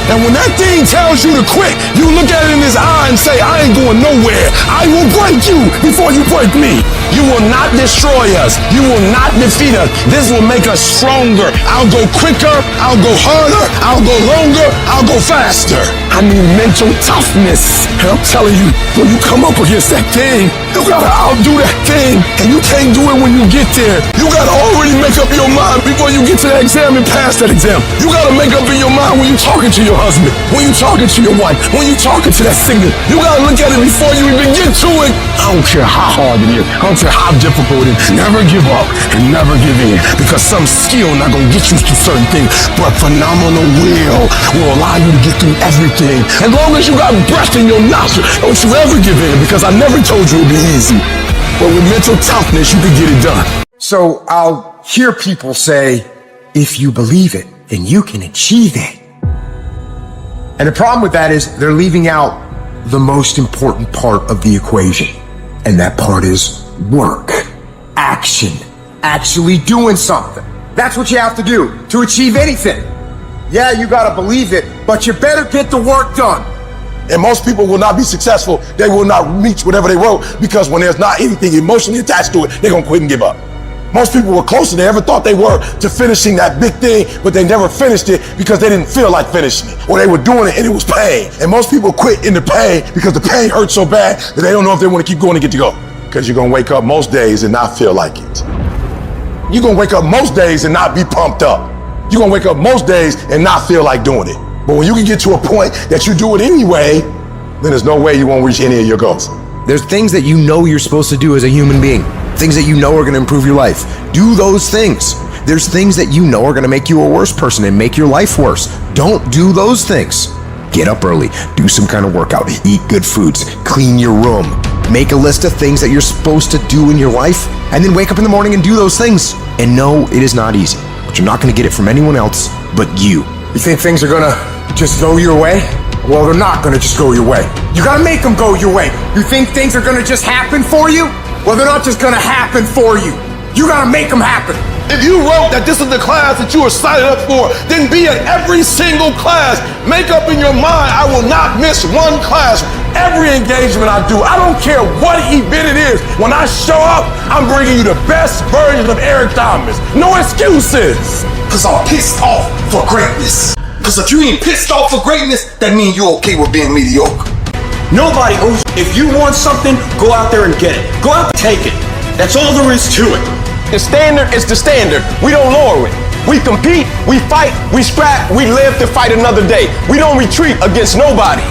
And when that thing tells you to quit, you look at it in his eye and say, I ain't going nowhere. I will break you before you break me. You will not destroy us. You will not defeat us. This will make us stronger. I'll go quicker. I'll go harder. I'll go longer. I'll go faster. I need mental toughness. And I'm telling you, when you come up against that thing, you gotta outdo that thing. And you can't do it when you get there. You gotta already make up your mind before you get to that exam and pass that exam. You gotta make up in your mind when you're talking to your husband, when you're talking to your wife, when you're talking to that singer. You gotta look at it before you even get to it. I don't care how hard it is. I don't care how difficult it is. Never give up and never give in. Because some skill not gonna get you to certain things, but phenomenal will allow you to get through everything. As long as you got breath in your nostril, don't you ever give in, because I never told you it'd be easy. But with mental toughness, you can get it done. So I'll hear people say, if you believe it, then you can achieve it. And the problem with that is they're leaving out the most important part of the equation. And that part is work, action, actually doing something. That's what you have to do to achieve anything. Yeah, you gotta believe it, but you better get the work done. And most people will not be successful. They will not reach whatever they wrote, because when there's not anything emotionally attached to it, they're gonna quit and give up. Most people were closer than they ever thought they were to finishing that big thing, but they never finished it because they didn't feel like finishing it. Or they were doing it and it was pain. And most people quit in the pain because the pain hurts so bad that they don't know if they want to keep going to get to go. Because you're gonna wake up most days and not feel like it. You're gonna wake up most days and not be pumped up. You're gonna wake up most days and not feel like doing it. But when you can get to a point that you do it anyway, then there's no way you won't reach any of your goals. There's things that you know you're supposed to do as a human being. Things that you know are gonna improve your life. Do those things. There's things that you know are gonna make you a worse person and make your life worse. Don't do those things. Get up early, do some kind of workout, eat good foods, clean your room. Make a list of things that you're supposed to do in your life, and then wake up in the morning and do those things. And no, it is not easy, but you're not gonna get it from anyone else but you. You think things are gonna just go your way? Well, they're not gonna just go your way. You gotta make them go your way. You think things are gonna just happen for you? Well, they're not just gonna happen for you. You gotta make them happen. If you wrote that this is the class that you were signed up for, then be at every single class. Make up in your mind, I will not miss one class. Every engagement I do, I don't care what event it is. When I show up, I'm bringing you the best version of Eric Thomas. No excuses. Because I'm pissed off for greatness. Because if you ain't pissed off for greatness, that means you're okay with being mediocre. Nobody owes you. If you want something, go out there and get it. Go out and take it. That's all there is to it. The standard is the standard. We don't lower it. We compete, we fight, we scrap, we live to fight another day. We don't retreat against nobody.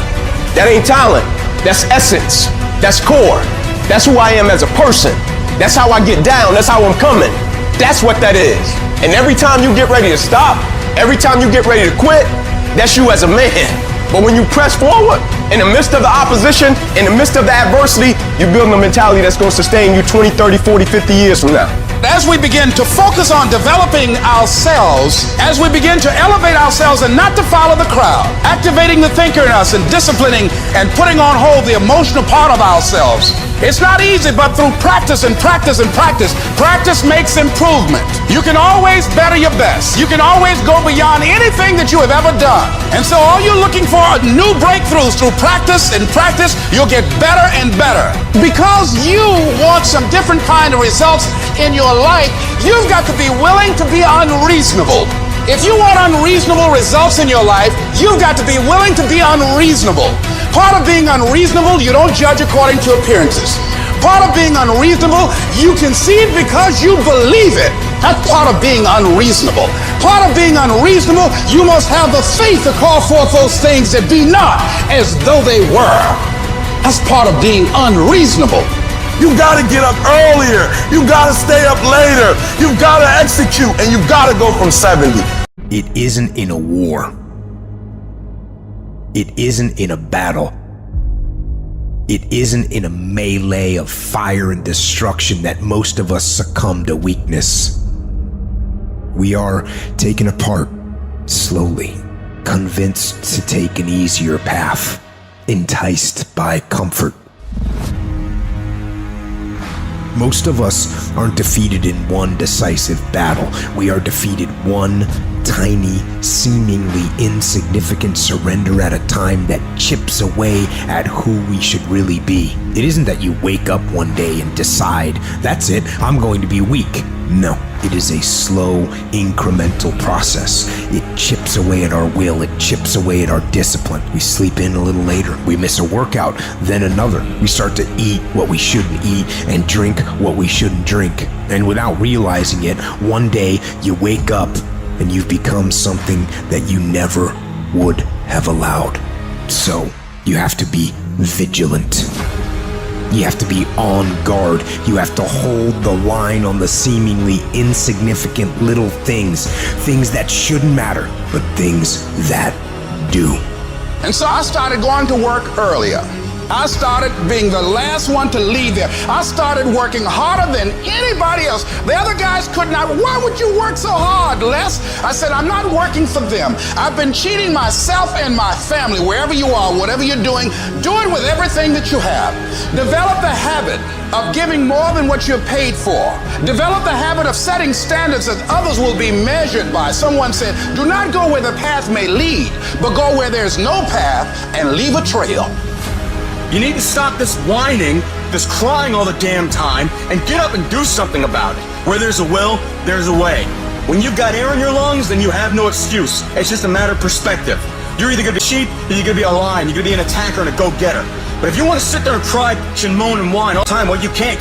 That ain't talent. That's essence. That's core. That's who I am as a person. That's how I get down. That's how I'm coming. That's what that is. And every time you get ready to stop, every time you get ready to quit, that's you as a man. But when you press forward, in the midst of the opposition, in the midst of the adversity, you're building a mentality that's going to sustain you 20, 30, 40, 50 years from now. As we begin to focus on developing ourselves, as we begin to elevate ourselves and not to follow the crowd, activating the thinker in us and disciplining and putting on hold the emotional part of ourselves, it's not easy, but through practice and practice and practice, practice makes improvement. You can always better your best. You can always go beyond anything that you have ever done. And so all you're looking for are new breakthroughs through practice and practice. You'll get better and better. Because you want some different kind of results in your life, you've got to be willing to be unreasonable. If you want unreasonable results in your life, you've got to be willing to be unreasonable. Part of being unreasonable, you don't judge according to appearances. Part of being unreasonable, you can see it because you believe it. That's part of being unreasonable. Part of being unreasonable, you must have the faith to call forth those things that be not as though they were. That's part of being unreasonable. You gotta get up earlier. You gotta stay up later. You gotta execute, and you gotta go from 70. It isn't in a war. It isn't in a battle. It isn't in a melee of fire and destruction that most of us succumb to weakness. We are taken apart slowly, convinced to take an easier path, enticed by comfort. Most of us aren't defeated in one decisive battle. We are defeated one tiny, seemingly insignificant surrender at a time that chips away at who we should really be. It isn't that you wake up one day and decide, that's it, I'm going to be weak. No, it is a slow, incremental process. It chips away at our will, it chips away at our discipline. We sleep in a little later, we miss a workout, then another. We start to eat what we shouldn't eat and drink what we shouldn't drink. And without realizing it, one day you wake up and you've become something that you never would have allowed. So, you have to be vigilant. You have to be on guard. You have to hold the line on the seemingly insignificant little things. Things that shouldn't matter, but things that do. And so I started going to work earlier. I started being the last one to leave there. I started working harder than anybody else. The other guys could not. Why would you work so hard, Les? I said, I'm not working for them. I've been cheating myself and my family. Wherever you are, whatever you're doing, do it with everything that you have. Develop the habit of giving more than what you're paid for. Develop the habit of setting standards that others will be measured by. Someone said, do not go where the path may lead, but go where there's no path and leave a trail. You need to stop this whining, this crying all the damn time, and get up and do something about it. Where there's a will, there's a way. When you've got air in your lungs, then you have no excuse. It's just a matter of perspective. You're either gonna be sheep, or you're gonna be a lion. You're gonna be an attacker and a go-getter. But if you want to sit there and cry and moan and whine all the time, well, you can't,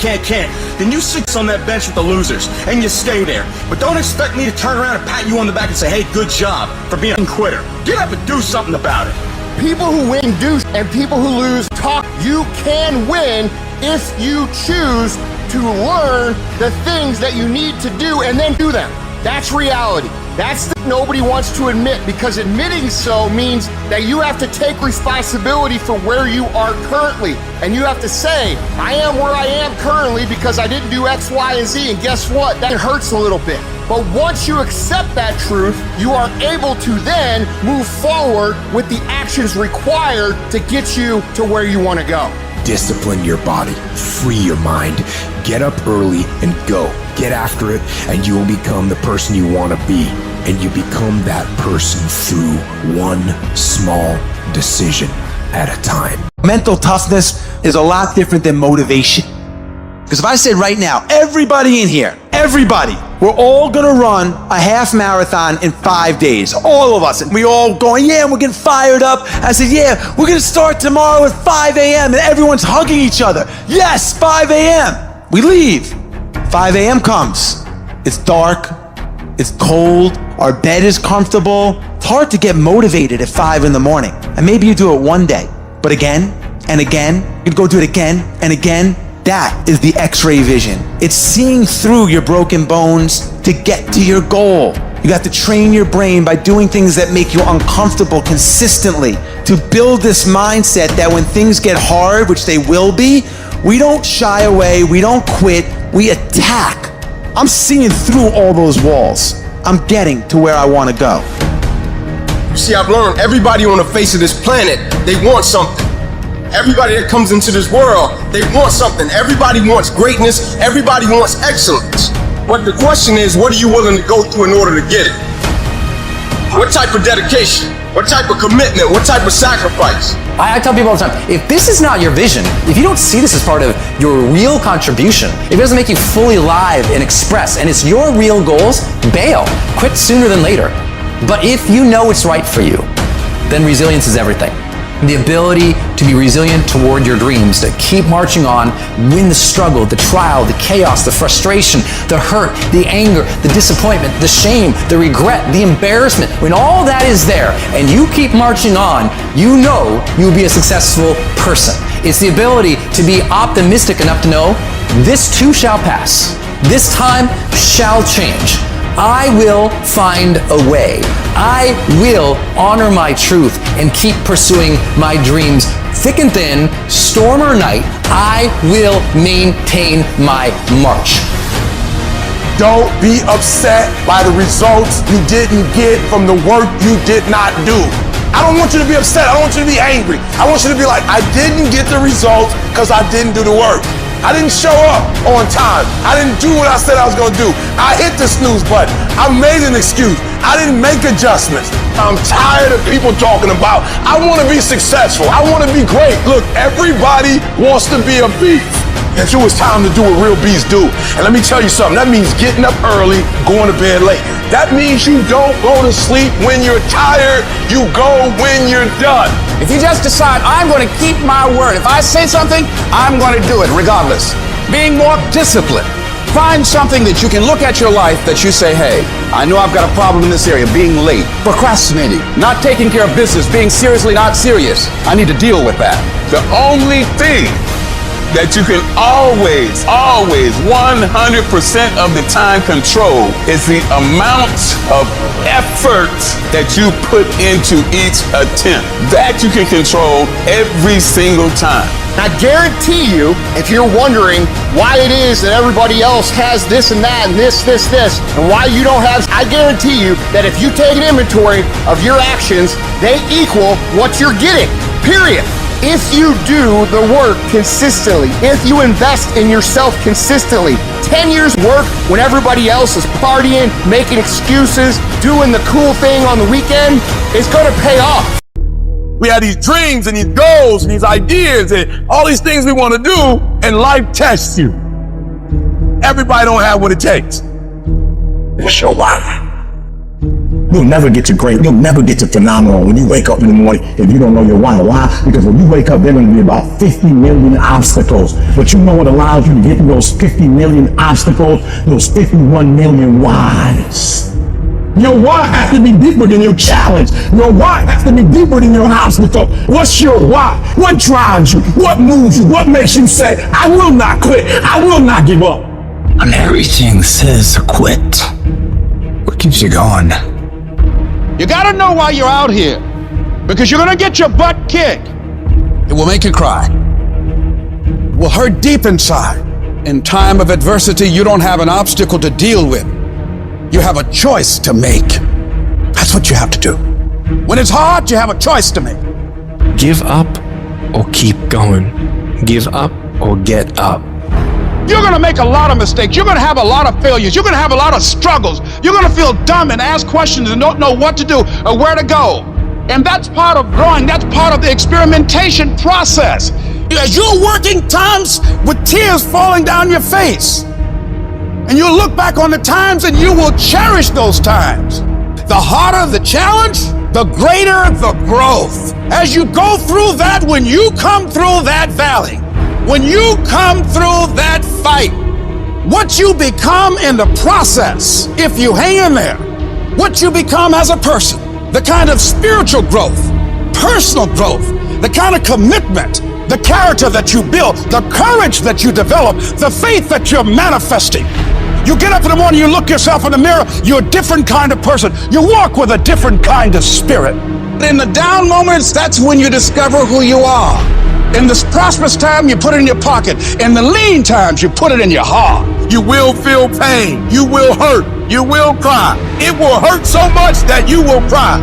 then you sit on that bench with the losers, and you stay there. But don't expect me to turn around and pat you on the back and say, hey, good job for being a quitter. Get up and do something about it. People who win do, and people who lose talk. You can win if you choose to learn the things that you need to do and then do them. That's reality. That's what nobody wants to admit, because admitting so means that you have to take responsibility for where you are currently. And you have to say, I am where I am currently because I didn't do X, Y, and Z. And guess what? That hurts a little bit. But once you accept that truth, you are able to then move forward with the actions required to get you to where you want to go. Discipline your body, free your mind, get up early and go. Get after it, and you will become the person you want to be. And you become that person through one small decision at a time. Mental toughness is a lot different than motivation. Because if I said right now, everybody in here, everybody, we're all gonna run a half marathon in 5 days, all of us, and we all going, yeah, and we're getting fired up. I said, yeah, we're gonna start tomorrow at 5 a.m. and everyone's hugging each other. Yes, 5 a.m. We leave. 5 a.m. comes. It's dark, it's cold, our bed is comfortable. It's hard to get motivated at 5 in the morning. And maybe you do it one day, but again and again, you'd go do it again and again. That is the X-ray vision. It's seeing through your broken bones to get to your goal. You got to train your brain by doing things that make you uncomfortable consistently to build this mindset that when things get hard, which they will be, we don't shy away, we don't quit, we attack. I'm seeing through all those walls. I'm getting to where I want to go. You see, I've learned everybody on the face of this planet, they want something. Everybody that comes into this world, they want something. Everybody wants greatness. Everybody wants excellence. But the question is, what are you willing to go through in order to get it? What type of dedication? What type of commitment? What type of sacrifice? I tell people all the time, if this is not your vision, if you don't see this as part of your real contribution, if it doesn't make you fully alive and express, and it's your real goals, bail. Quit sooner than later. But if you know it's right for you, then resilience is everything. The ability to be resilient toward your dreams, to keep marching on, win the struggle, the trial, the chaos, the frustration, the hurt, the anger, the disappointment, the shame, the regret, the embarrassment. When all that is there and you keep marching on, you know you'll be a successful person. It's the ability to be optimistic enough to know this too shall pass. This time shall change. I will find a way. I will honor my truth and keep pursuing my dreams. Thick and thin, storm or night, I will maintain my march. Don't be upset by the results you didn't get from the work you did not do. I don't want you to be upset. I don't want you to be angry. I want you to be like, I didn't get the results because I didn't do the work. I didn't show up on time. I didn't do what I said I was going to do. I hit the snooze button. I made an excuse. I didn't make adjustments. I'm tired of people talking about, I want to be successful. I want to be great. Look, everybody wants to be a beast. Until it's time to do what real beasts do. And let me tell you something, that means getting up early, going to bed late. That means you don't go to sleep when you're tired, you go when you're done. If you just decide, I'm going to keep my word. If I say something, I'm going to do it regardless. Being more disciplined. Find something that you can look at your life that you say, hey, I know I've got a problem in this area, being late, procrastinating, not taking care of business, being seriously not serious. I need to deal with that. The only thing that you can always, 100% of the time control is the amount of effort that you put into each attempt. That you can control every single time. I guarantee you, if you're wondering why it is that everybody else has this and that and this, and why you don't have, I guarantee you that if you take an inventory of your actions, they equal what you're getting, period. If you do the work consistently, if you invest in yourself consistently, 10 years work when everybody else is partying, making excuses, doing the cool thing on the weekend, it's gonna pay off. We have these dreams and these goals and these ideas and all these things we want to do, and life tests you. Everybody don't have what it takes. What's your why? You'll never get to great, you'll never get to phenomenal when you wake up in the morning if you don't know your why. Why? Because when you wake up, there are going to be about 50 million obstacles. But you know what allows you to get through those 50 million obstacles? Those 51 million whys. Your why has to be deeper than your challenge. Your why has to be deeper than your obstacle. What's your why? What drives you? What moves you? What makes you say, I will not quit. I will not give up? When everything says to quit, what keeps you going? You gotta know why you're out here, because you're gonna get your butt kicked. It will make you cry. It will hurt deep inside. In time of adversity, you don't have an obstacle to deal with. You have a choice to make. That's what you have to do. When it's hard, you have a choice to make. Give up or keep going. Give up or get up. You're gonna make a lot of mistakes. You're gonna have a lot of failures. You're gonna have a lot of struggles. You're gonna feel dumb and ask questions and don't know what to do or where to go. And that's part of growing. That's part of the experimentation process. As you're working times with tears falling down your face, and you'll look back on the times and you will cherish those times. The harder the challenge, the greater the growth. As you go through that, when you come through that valley, when you come through that fight, what you become in the process, if you hang in there, what you become as a person, the kind of spiritual growth, personal growth, the kind of commitment, the character that you build, the courage that you develop, the faith that you're manifesting. You get up in the morning, you look yourself in the mirror, you're a different kind of person. You walk with a different kind of spirit. In the down moments, that's when you discover who you are. In the prosperous time, you put it in your pocket. In the lean times, you put it in your heart. You will feel pain. You will hurt. You will cry. It will hurt so much that you will cry.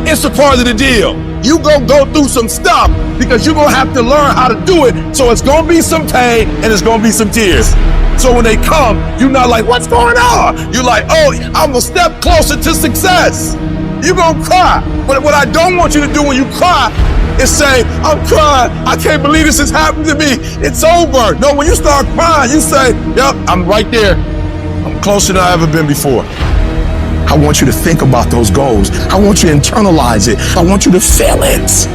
It's a part of the deal. You go through some stuff because you're gonna have to learn how to do it. So it's gonna be some pain and it's gonna be some tears. So when they come, you're not like, what's going on? You're like, oh, I'm a step closer to success. You're gonna cry. But what I don't want you to do when you cry is say, I'm crying. I can't believe this has happened to me. It's over. No, when you start crying, you say, yep, I'm right there. I'm closer than I've ever been before. I want you to think about those goals. I want you to internalize it. I want you to feel it.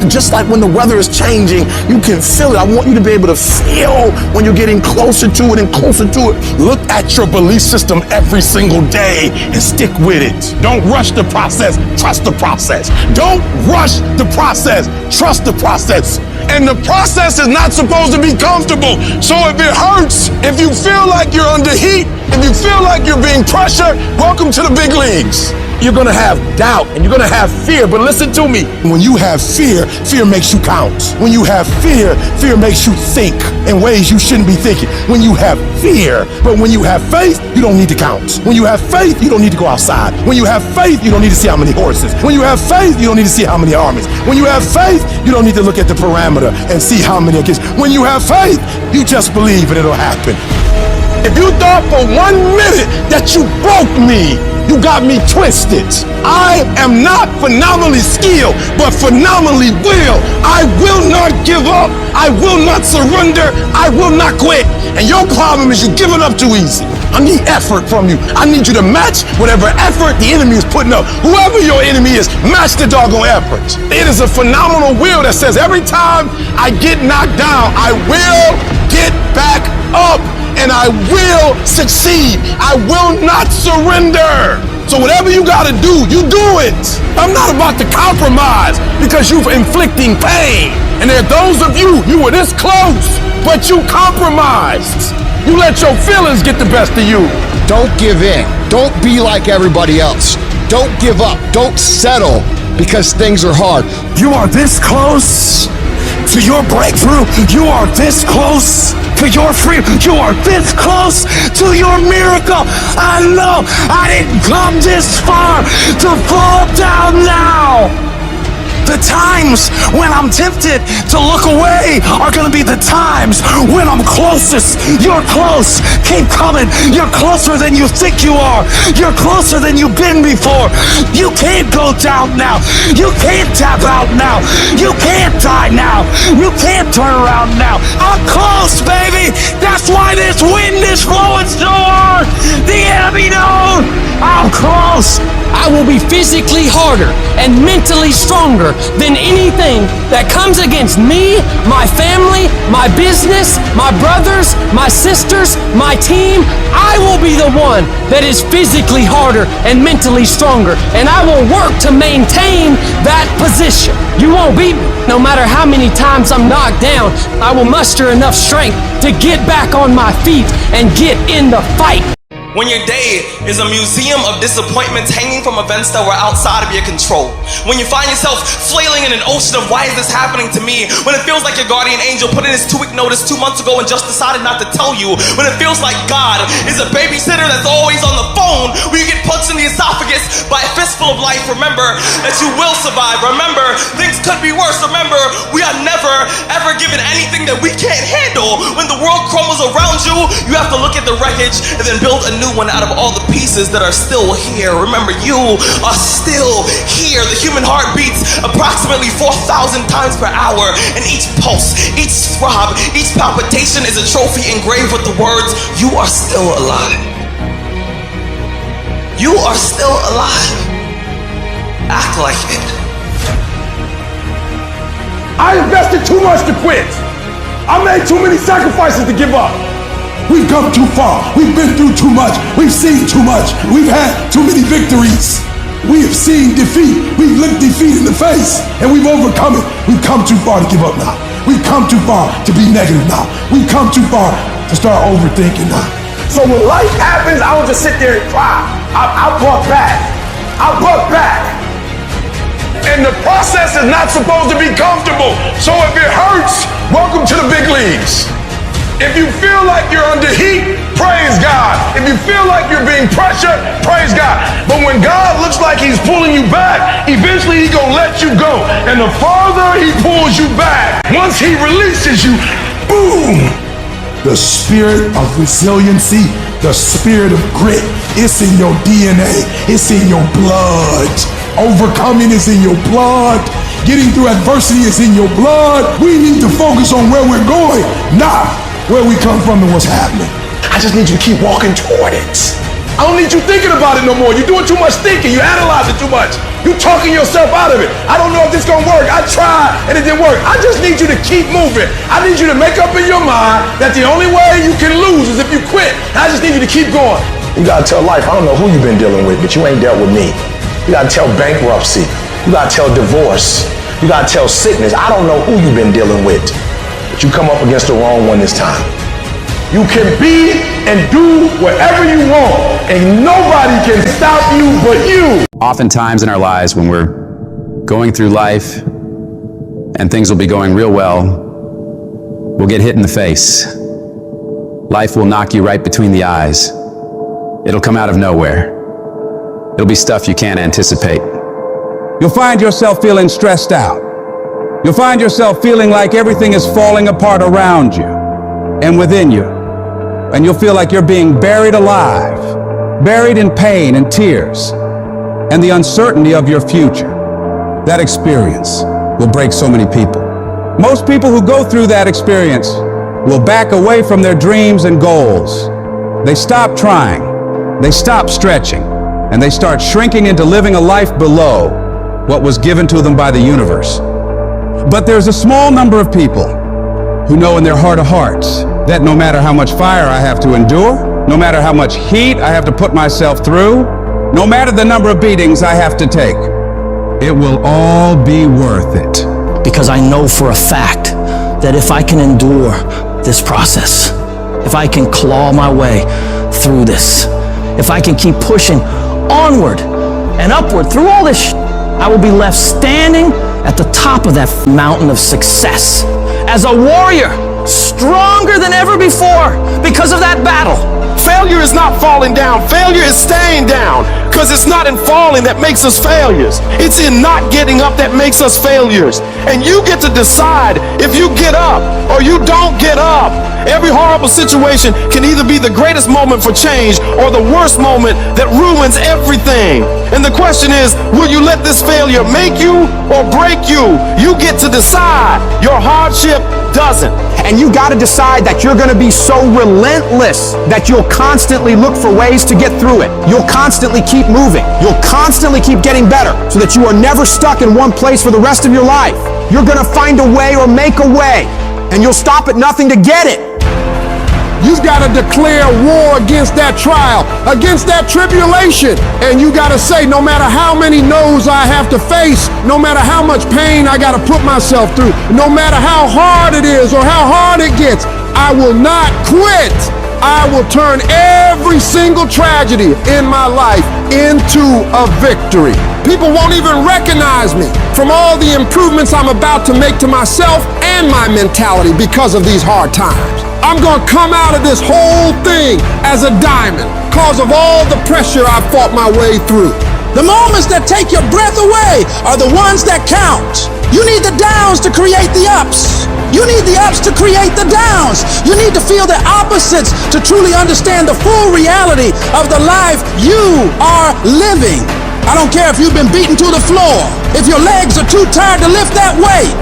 just like when the weather is changing, you can feel it. I want you to be able to feel when you're getting closer to it and closer to it. Look at your belief system every single day and stick with it. Don't rush the process, trust the process. Don't rush the process, trust the process. And the process is not supposed to be comfortable. So if it hurts, if you feel like you're under heat, if you feel like you're being pressured, welcome to the big leagues. You're gonna have doubt and you're gonna have fear, but listen to me. When you have fear, fear makes you count. When you have fear, fear makes you think in ways you shouldn't be thinking. When you have fear, but when you have faith, you don't need to count. When you have faith, you don't need to go outside. When you have faith, you don't need to see how many horses. When you have faith, you don't need to see how many armies. When you have faith, you don't need to look at the parameter and see how many kids. When you have faith, you just believe and it'll happen. If you thought for 1 minute that you broke me, you got me twisted. I am not phenomenally skilled, but phenomenally will. I will not give up. I will not surrender. I will not quit. And your problem is you're giving up too easy. I need effort from you. I need you to match whatever effort the enemy is putting up. Whoever your enemy is, match the doggone effort. It is a phenomenal will that says every time I get knocked down, I will get back up. And I will succeed. I will not surrender. So whatever you gotta do, you do it. I'm not about to compromise because you're inflicting pain. And there are those of you were this close, but you compromised. You let your feelings get the best of you. Don't give in. Don't be like everybody else. Don't give up. Don't settle because things are hard. You are this close to your breakthrough. You are this close to your freedom. You are this close to your miracle. I know I didn't come this far to fall down now. The times when I'm tempted to look away are gonna be the times when I'm closest. You're close. Keep coming. You're closer than you think you are. You're closer than you've been before. You can't go down now. You can't tap out now. You can't die now. You can't turn around now. I'm close, baby. That's why this wind is blowing so hard. The enemy knows I'm close. I will be physically harder and mentally stronger than anything that comes against me, my family, my business, my brothers, my sisters, my team. I will be the one that is physically harder and mentally stronger, and I will work to maintain that position. You won't beat me. No matter how many times I'm knocked down, I will muster enough strength to get back on my feet and get in the fight. When your day is a museum of disappointments hanging from events that were outside of your control. When you find yourself flailing in an ocean of why is this happening to me? When it feels like your guardian angel put in his 2-week notice 2 months ago and just decided not to tell you. When it feels like God is a babysitter that's always on the phone. When you get punched in the esophagus by a fistful of life, remember that you will survive. Remember, things could be worse. Remember, we are never ever given anything that we can't handle. When the world crumbles around you, you have to look at the wreckage and then build a new one out of all the pieces that are still here. Remember, you are still here. The human heart beats approximately 4,000 times per hour, and each pulse, each throb, each palpitation is a trophy engraved with the words, "You are still alive. You are still alive." Act like it. I invested too much to quit. I made too many sacrifices to give up. We've come too far. We've been through too much. We've seen too much. We've had too many victories. We have seen defeat. We've looked defeat in the face and we've overcome it. We've come too far to give up now. We've come too far to be negative now. We've come too far to start overthinking now. So when life happens, I don't just sit there and cry. I buck back. I buck back. And the process is not supposed to be comfortable. So if it hurts, welcome to the big leagues. If you feel like you're under heat, praise God. If you feel like you're being pressured, praise God. But when God looks like he's pulling you back, eventually he's gonna let you go. And the farther he pulls you back, once he releases you, boom! The spirit of resiliency, the spirit of grit, it's in your DNA, it's in your blood. Overcoming is in your blood. Getting through adversity is in your blood. We need to focus on where we're going, not where we come from and what's happening. I just need you to keep walking toward it. I don't need you thinking about it no more. You're doing too much thinking. You analyzing too much. You talking yourself out of it. I don't know if this gonna work. I tried and it didn't work. I just need you to keep moving. I need you to make up in your mind that the only way you can lose is if you quit. I just need you to keep going. You gotta tell life, I don't know who you've been dealing with, but you ain't dealt with me. You gotta tell bankruptcy. You gotta tell divorce. You gotta tell sickness. I don't know who you've been dealing with, but you come up against the wrong one this time. You can be and do whatever you want, and nobody can stop you but you. Oftentimes in our lives when we're going through life and things will be going real well, we'll get hit in the face. Life will knock you right between the eyes. It'll come out of nowhere. It'll be stuff you can't anticipate. You'll find yourself feeling stressed out. You'll find yourself feeling like everything is falling apart around you and within you. And you'll feel like you're being buried alive, buried in pain and tears, and the uncertainty of your future. That experience will break so many people. Most people who go through that experience will back away from their dreams and goals. They stop trying, they stop stretching, and they start shrinking into living a life below what was given to them by the universe. But there's a small number of people who know in their heart of hearts that no matter how much fire I have to endure, no matter how much heat I have to put myself through, no matter the number of beatings I have to take, it will all be worth it. Because I know for a fact that if I can endure this process, if I can claw my way through this, if I can keep pushing onward and upward through all this I will be left standing at the top of that mountain of success as a warrior, stronger than ever before because of that battle. Failure is not falling down. Failure is staying down. Because it's not in falling that makes us failures. It's in not getting up that makes us failures. And you get to decide if you get up or you don't get up. Every horrible situation can either be the greatest moment for change or the worst moment that ruins everything. And the question is, will you let this failure make you or break you? You get to decide. Your hardship doesn't. And you gotta decide that you're gonna be so relentless that you'll constantly look for ways to get through it. You'll constantly keep moving. You'll constantly keep getting better so that you are never stuck in one place for the rest of your life. You're gonna find a way or make a way, and you'll stop at nothing to get it. You've got to declare war against that trial, against that tribulation. And you got to say, no matter how many no's I have to face, no matter how much pain I got to put myself through, no matter how hard it is or how hard it gets, I will not quit. I will turn every single tragedy in my life into a victory. People won't even recognize me from all the improvements I'm about to make to myself and my mentality because of these hard times. I'm gonna come out of this whole thing as a diamond because of all the pressure I fought my way through. The moments that take your breath away are the ones that count. You need the downs to create the ups. You need the ups to create the downs. You need to feel the opposites to truly understand the full reality of the life you are living. I don't care if you've been beaten to the floor, if your legs are too tired to lift that weight.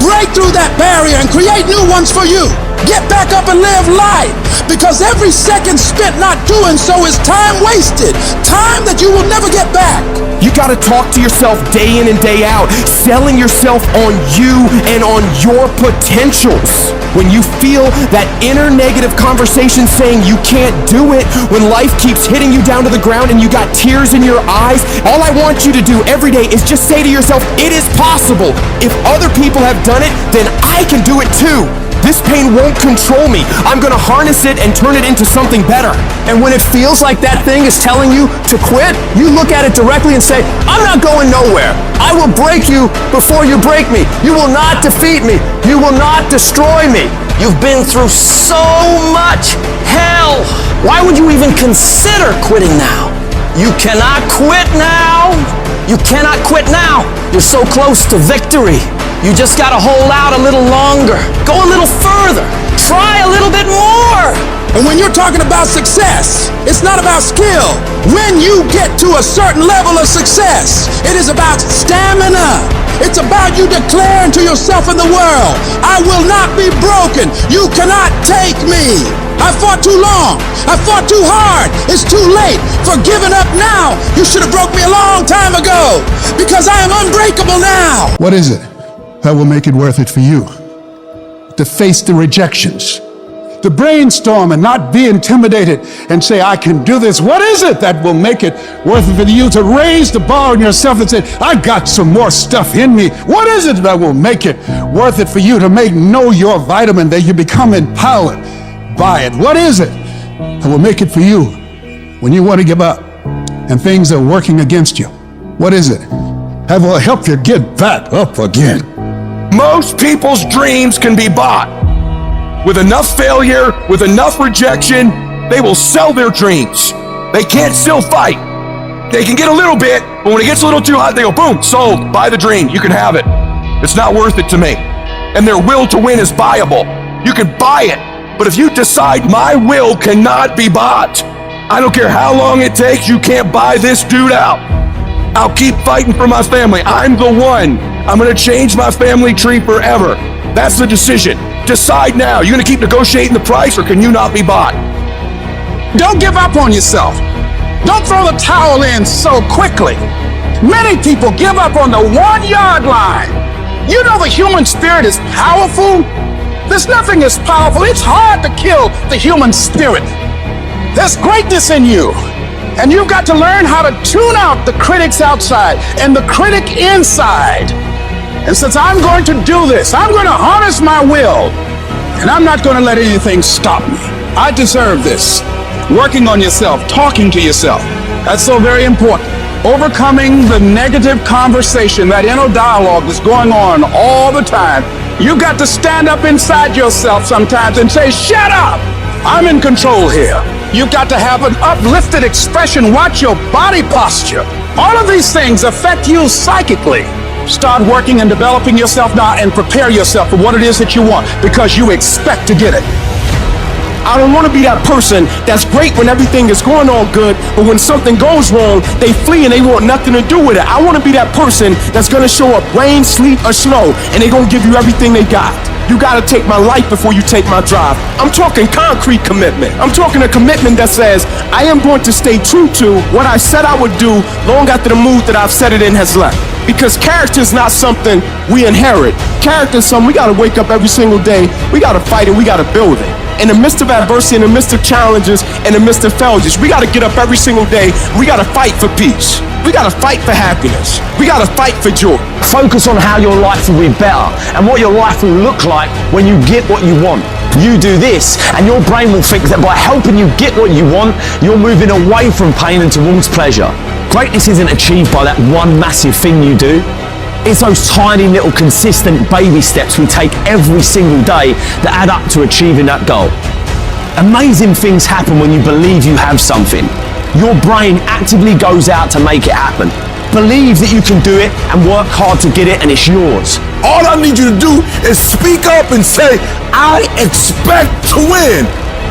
Break through that barrier and create new ones for you. Get back up and live life, because every second spent not doing so is time wasted, time that you will never get back. You gotta talk to yourself day in and day out, selling yourself on you and on your potentials. When you feel that inner negative conversation saying you can't do it, when life keeps hitting you down to the ground and you got tears in your eyes, all I want you to do every day is just say to yourself, it is possible. If other people have done it, then I can do it too. This pain won't control me. I'm gonna harness it and turn it into something better. And when it feels like that thing is telling you to quit, you look at it directly and say, I'm not going nowhere. I will break you before you break me. You will not defeat me. You will not destroy me. You've been through so much hell. Why would you even consider quitting now? You cannot quit now. You cannot quit now. You're so close to victory. You just gotta hold out a little longer. Go a little further. Try a little bit more. And when you're talking about success, it's not about skill. When you get to a certain level of success, it is about stamina. It's about you declaring to yourself in the world, I will not be broken. You cannot take me. I fought too long. I fought too hard. It's too late for giving up now. You should have broke me a long time ago because I am unbreakable now. What is it that will make it worth it for you? To face the rejections, to brainstorm and not be intimidated and say, I can do this. What is it that will make it worth it for you to raise the bar on yourself and say, I got some more stuff in me? What is it that will make it worth it for you to know your vitamin, that you become empowered by it? What is it that will make it for you when you want to give up and things are working against you? What is it that will help you get back up again? Most people's dreams can be bought. With enough failure, with enough rejection, they will sell their dreams. They can't still fight. They can get a little bit, but when it gets a little too hot, they go, boom, sold, buy the dream, you can have it. It's not worth it to me. And their will to win is buyable. You can buy it, but if you decide my will cannot be bought, I don't care how long it takes, you can't buy this dude out. I'll keep fighting for my family. I'm the one. I'm gonna change my family tree forever. That's the decision. Decide now. You gonna keep negotiating the price, or can you not be bought? Don't give up on yourself. Don't throw the towel in so quickly. Many people give up on the 1 yard line. You know the human spirit is powerful. There's nothing as powerful. It's hard to kill the human spirit. There's greatness in you. And you've got to learn how to tune out the critics outside and the critic inside. And since I'm going to do this, I'm going to harness my will, and I'm not going to let anything stop me. I deserve this. Working on yourself, talking to yourself, that's so very important. Overcoming the negative conversation, that inner dialogue that's going on all the time. You've got to stand up inside yourself sometimes and say, shut up! I'm in control here. You've got to have an uplifted expression. Watch your body posture. All of these things affect you psychically. Start working and developing yourself now and prepare yourself for what it is that you want, because you expect to get it. I don't want to be that person that's great when everything is going on good, but when something goes wrong, they flee and they want nothing to do with it. I want to be that person that's going to show up rain, sleet, or snow, and they're going to give you everything they got. You got to take my life before you take my drive. I'm talking concrete commitment. I'm talking a commitment that says, I am going to stay true to what I said I would do long after the mood that I've set it in has left. Because character is not something we inherit. Character is something we got to wake up every single day. We got to fight it. We got to build it. In the midst of adversity, in the midst of challenges, in the midst of failures, we got to get up every single day. We got to fight for peace. We got to fight for happiness. We got to fight for joy. Focus on how your life will be better and what your life will look like when you get what you want. You do this, and your brain will think that by helping you get what you want, you're moving away from pain and towards pleasure. Greatness isn't achieved by that one massive thing you do. It's those tiny little consistent baby steps we take every single day that add up to achieving that goal. Amazing things happen when you believe you have something. Your brain actively goes out to make it happen. Believe that you can do it and work hard to get it, and it's yours. All I need you to do is speak up and say, I expect to win.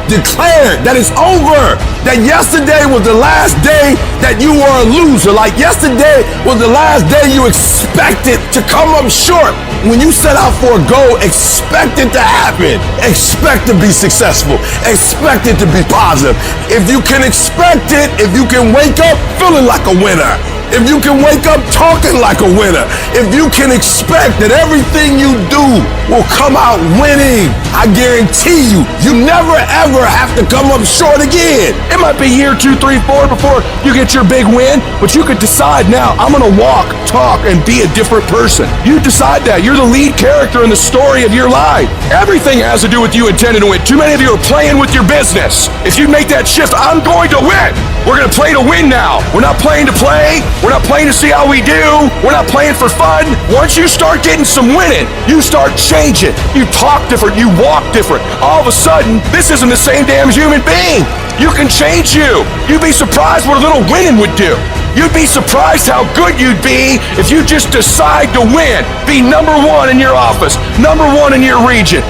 Declare that it's over. That yesterday was the last day that you were a loser. Like yesterday was the last day you expected to come up short. When you set out for a goal, expect it to happen. Expect to be successful. Expect it to be positive. If you can expect it, if you can wake up feeling like a winner, if you can wake up talking like a winner, if you can expect that everything you do will come out winning, I guarantee you, you never ever have to come up short again. It might be year 2, 3, 4 before you get your big win, but you could decide now, I'm gonna walk, talk, and be a different person. You decide that. You're the lead character in the story of your life. Everything has to do with you intending to win. Too many of you are playing with your business. If you make that shift, I'm going to win. We're gonna play to win now. We're not playing to play. We're not playing to see how we do. We're not playing for fun. Once you start getting some winning, you start changing. You talk different. You walk different. All of a sudden, this isn't the same damn human being. You can change you. You'd be surprised what a little winning would do. You'd be surprised how good you'd be if you just decide to win. Be number one in your office, number one in your region.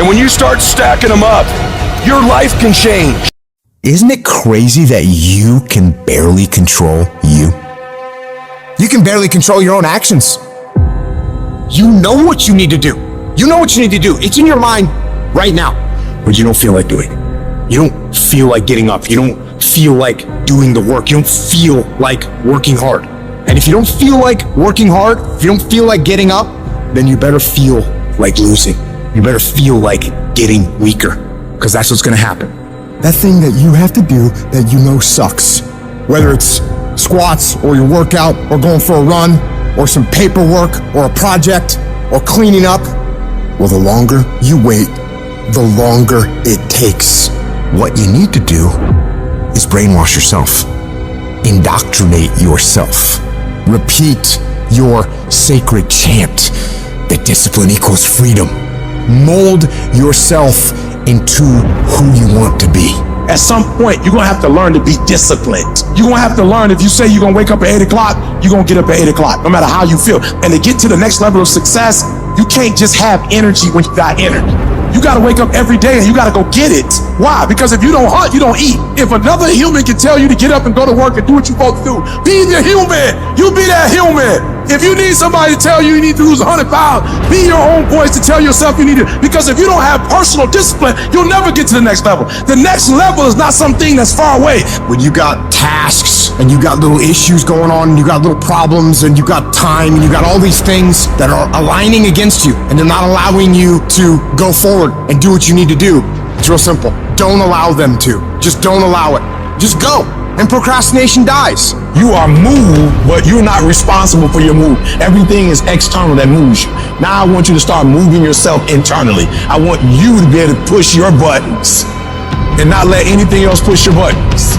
And when you start stacking them up, your life can change. Isn't it crazy that you can barely control you? You can barely control your own actions. You know what you need to do. You know what you need to do. It's in your mind right now, but you don't feel like doing it. You don't feel like getting up. You don't feel like doing the work. You don't feel like working hard. And if you don't feel like working hard, if you don't feel like getting up, then you better feel like losing. You better feel like getting weaker, because that's what's gonna happen. That thing that you have to do that you know sucks, whether it's squats or your workout or going for a run or some paperwork or a project or cleaning up, well, the longer you wait, the longer it takes. What you need to do is brainwash yourself, indoctrinate yourself, repeat your sacred chant that discipline equals freedom. Mold yourself into who you want to be. At some point, you're gonna have to learn to be disciplined. You're gonna have to learn, if you say you're gonna wake up at 8 o'clock, you're gonna get up at 8 o'clock, no matter how you feel. And to get to the next level of success, you can't just have energy when you got energy. You gotta wake up every day and you gotta go get it. Why? Because if you don't hunt, you don't eat. If another human can tell you to get up and go to work and do what you're supposed to do, be the human. You be that human. If you need somebody to tell you you need to lose 100 pounds, be your own voice to tell yourself you need it. Because if you don't have personal discipline, you'll never get to the next level. The next level is not something that's far away. When you got tasks and you got little issues going on and you got little problems and you got time and you got all these things that are aligning against you and they're not allowing you to go forward and do what you need to do, it's real simple. Don't allow them to. Just don't allow it. Just go. And procrastination dies. You are moved, but you're not responsible for your move. Everything is external that moves you. Now I want you to start moving yourself internally. I want you to be able to push your buttons and not let anything else push your buttons.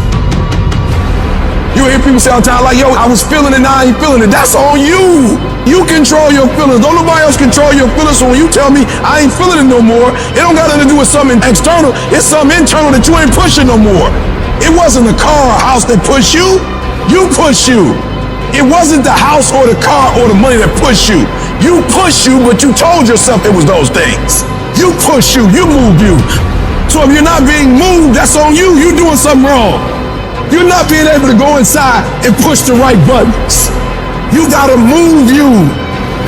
You hear people say all the time like, yo, I was feeling it, now I ain't feeling it. That's on you. You control your feelings. Don't nobody else control your feelings. So when you tell me I ain't feeling it no more, it don't got nothing to do with something external. It's something internal that you ain't pushing no more. It wasn't the car or house that pushed you. You push you. It wasn't the house or the car or the money that pushed you. You push you, but you told yourself it was those things. You push you. You move you. So if you're not being moved, that's on you. You're doing something wrong. You're not being able to go inside and push the right buttons. You gotta move you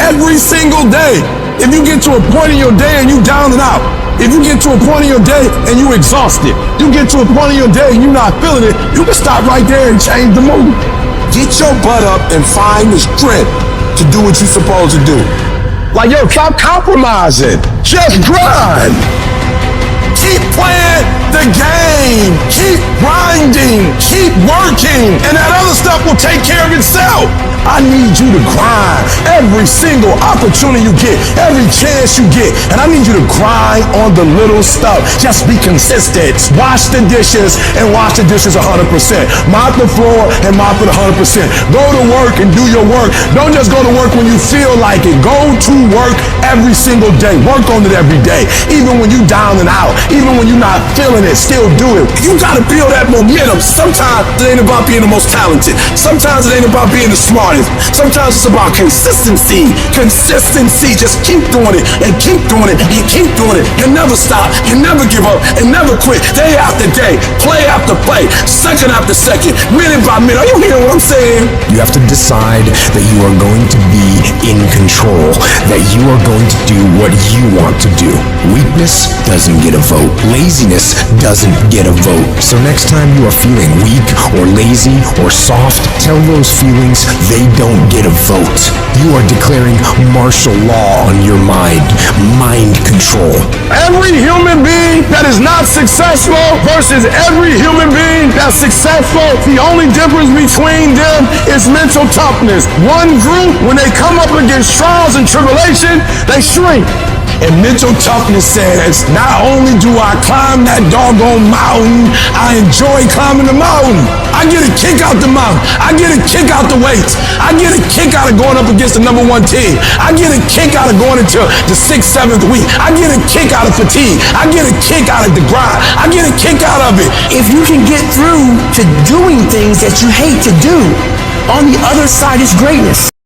every single day. If you get to a point in your day and you down and out, if you get to a point in your day and you exhausted, you get to a point in your day and you're not feeling it, you can stop right there and change the mood. Get your butt up and find the strength to do what you're supposed to do. Like, yo, stop compromising. Just grind. Keep playing the game. Keep grinding. Keep working. And that other stuff will take care of itself. I need you to grind every single opportunity you get, every chance you get. And I need you to grind on the little stuff. Just be consistent. Wash the dishes and wash the dishes 100%. Mop the floor and mop it 100%. Go to work and do your work. Don't just go to work when you feel like it. Go to work every single day. Work on it every day. Even when you down and out, even when you're not feeling it, still do it. You gotta feel that momentum. Sometimes it ain't about being the most talented. Sometimes it ain't about being the smartest. Sometimes it's about consistency. Consistency. Just keep doing it and keep doing it and keep doing it. And never stop and never give up and never quit. Day after day, play after play, second after second, minute by minute. Are you hearing what I'm saying? You have to decide that you are going to be in control, that you are going to do what you want to do. Weakness doesn't get a vote. Laziness doesn't get a vote. So next time you are feeling weak or lazy or soft, tell those feelings they don't get a vote. You are declaring martial law on your mind. Mind control. Every human being that is not successful versus every human being that's successful, the only difference between them is mental toughness. One group, when they come up against trials and tribulation, they shrink. And mental toughness says, not only do I climb that doggone mountain, I enjoy climbing the mountain. I get a kick out the mountain. I get a kick out the weights. I get a kick out of going up against the #1 team. I get a kick out of going into the 6th, 7th week. I get a kick out of fatigue. I get a kick out of the grind. I get a kick out of it. If you can get through to doing things that you hate to do, on the other side is greatness.